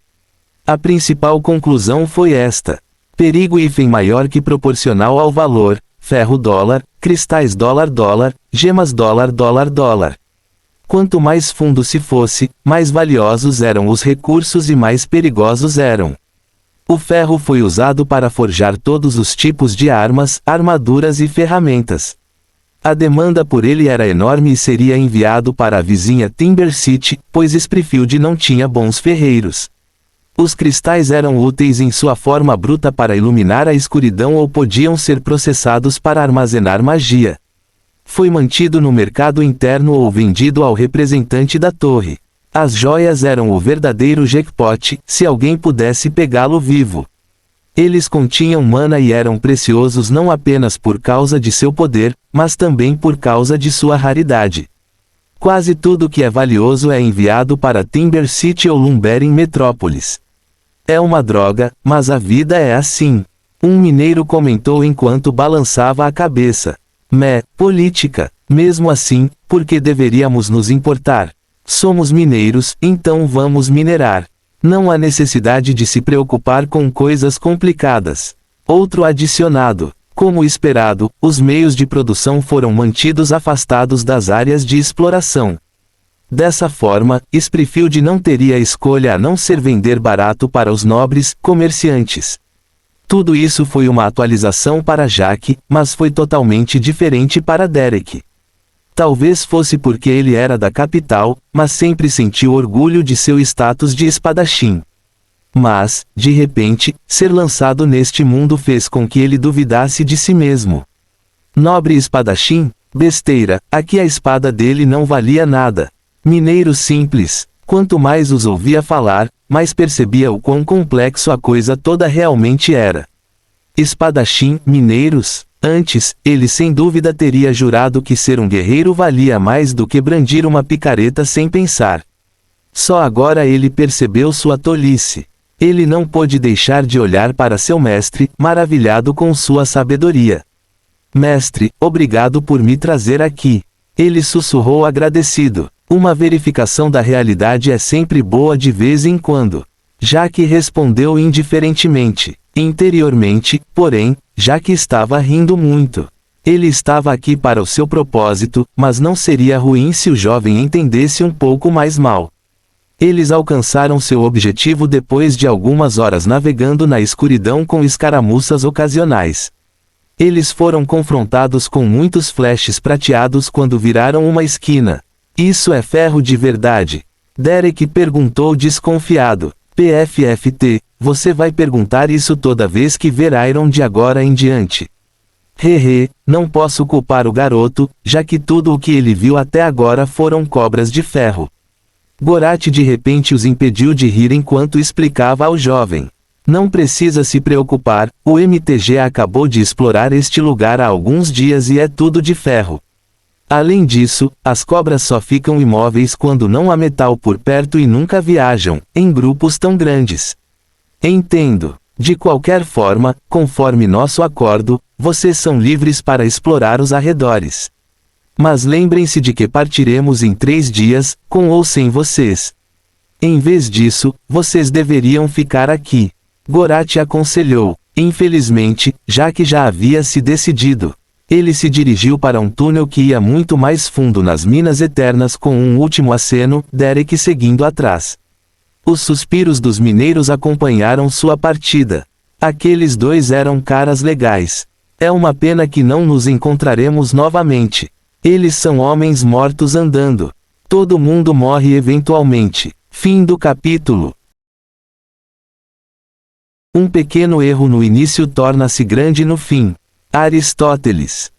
A principal conclusão foi esta: perigo hífen maior que proporcional ao valor, ferro dólar, cristais dólar dólar, gemas dólar dólar dólar. Quanto mais fundo se fosse, mais valiosos eram os recursos e mais perigosos eram. O ferro foi usado para forjar todos os tipos de armas, armaduras e ferramentas. A demanda por ele era enorme e seria enviado para a vizinha Timber City, pois Springfield não tinha bons ferreiros. Os cristais eram úteis em sua forma bruta para iluminar a escuridão ou podiam ser processados para armazenar magia. Foi mantido no mercado interno ou vendido ao representante da torre. As joias eram o verdadeiro jackpot, se alguém pudesse pegá-lo vivo. Eles continham mana e eram preciosos não apenas por causa de seu poder, mas também por causa de sua raridade. Quase tudo que é valioso é enviado para Timber City ou Lumber em Metrópolis. É uma droga, mas a vida é assim. Um mineiro comentou enquanto balançava a cabeça. Política. Mesmo assim, por que deveríamos nos importar? Somos mineiros, então vamos minerar. Não há necessidade de se preocupar com coisas complicadas. Outro adicionado. Como esperado, os meios de produção foram mantidos afastados das áreas de exploração. Dessa forma, Springfield não teria escolha a não ser vender barato para os nobres comerciantes. Tudo isso foi uma atualização para Jack, mas foi totalmente diferente para Derek. Talvez fosse porque ele era da capital, mas sempre sentiu orgulho de seu status de espadachim. Mas, de repente, ser lançado neste mundo fez com que ele duvidasse de si mesmo. Nobre espadachim? Besteira, aqui a espada dele não valia nada. Mineiro simples. Quanto mais os ouvia falar, mais percebia o quão complexo a coisa toda realmente era. Espadachim, mineiros? Antes, ele sem dúvida teria jurado que ser um guerreiro valia mais do que brandir uma picareta sem pensar. Só agora ele percebeu sua tolice. Ele não pôde deixar de olhar para seu mestre, maravilhado com sua sabedoria. Mestre, obrigado por me trazer aqui. Ele sussurrou agradecido. Uma verificação da realidade é sempre boa de vez em quando. Jack respondeu indiferentemente. Interiormente, porém, Jack estava rindo muito. Ele estava aqui para o seu propósito, mas não seria ruim se o jovem entendesse um pouco mais mal. Eles alcançaram seu objetivo depois de algumas horas navegando na escuridão com escaramuças ocasionais. Eles foram confrontados com muitos flashes prateados quando viraram uma esquina. Isso é ferro de verdade? Derek perguntou desconfiado. PFFT, você vai perguntar isso toda vez que ver Iron de agora em diante. Não posso culpar o garoto, já que tudo o que ele viu até agora foram cobras de ferro. Gorat de repente os impediu de rir enquanto explicava ao jovem. Não precisa se preocupar, o MTG acabou de explorar este lugar há alguns dias e é tudo de ferro. Além disso, as cobras só ficam imóveis quando não há metal por perto e nunca viajam, em grupos tão grandes. Entendo. De qualquer forma, conforme nosso acordo, vocês são livres para explorar os arredores. Mas lembrem-se de que partiremos em 3 dias, com ou sem vocês. Em vez disso, vocês deveriam ficar aqui. Gorat aconselhou. Infelizmente, Jack já havia se decidido. Ele se dirigiu para um túnel que ia muito mais fundo nas Minas Eternas com um último aceno, Derek seguindo atrás. Os suspiros dos mineiros acompanharam sua partida. Aqueles dois eram caras legais. É uma pena que não nos encontraremos novamente. Eles são homens mortos andando. Todo mundo morre eventualmente. Fim do capítulo. Um pequeno erro no início torna-se grande no fim. Aristóteles.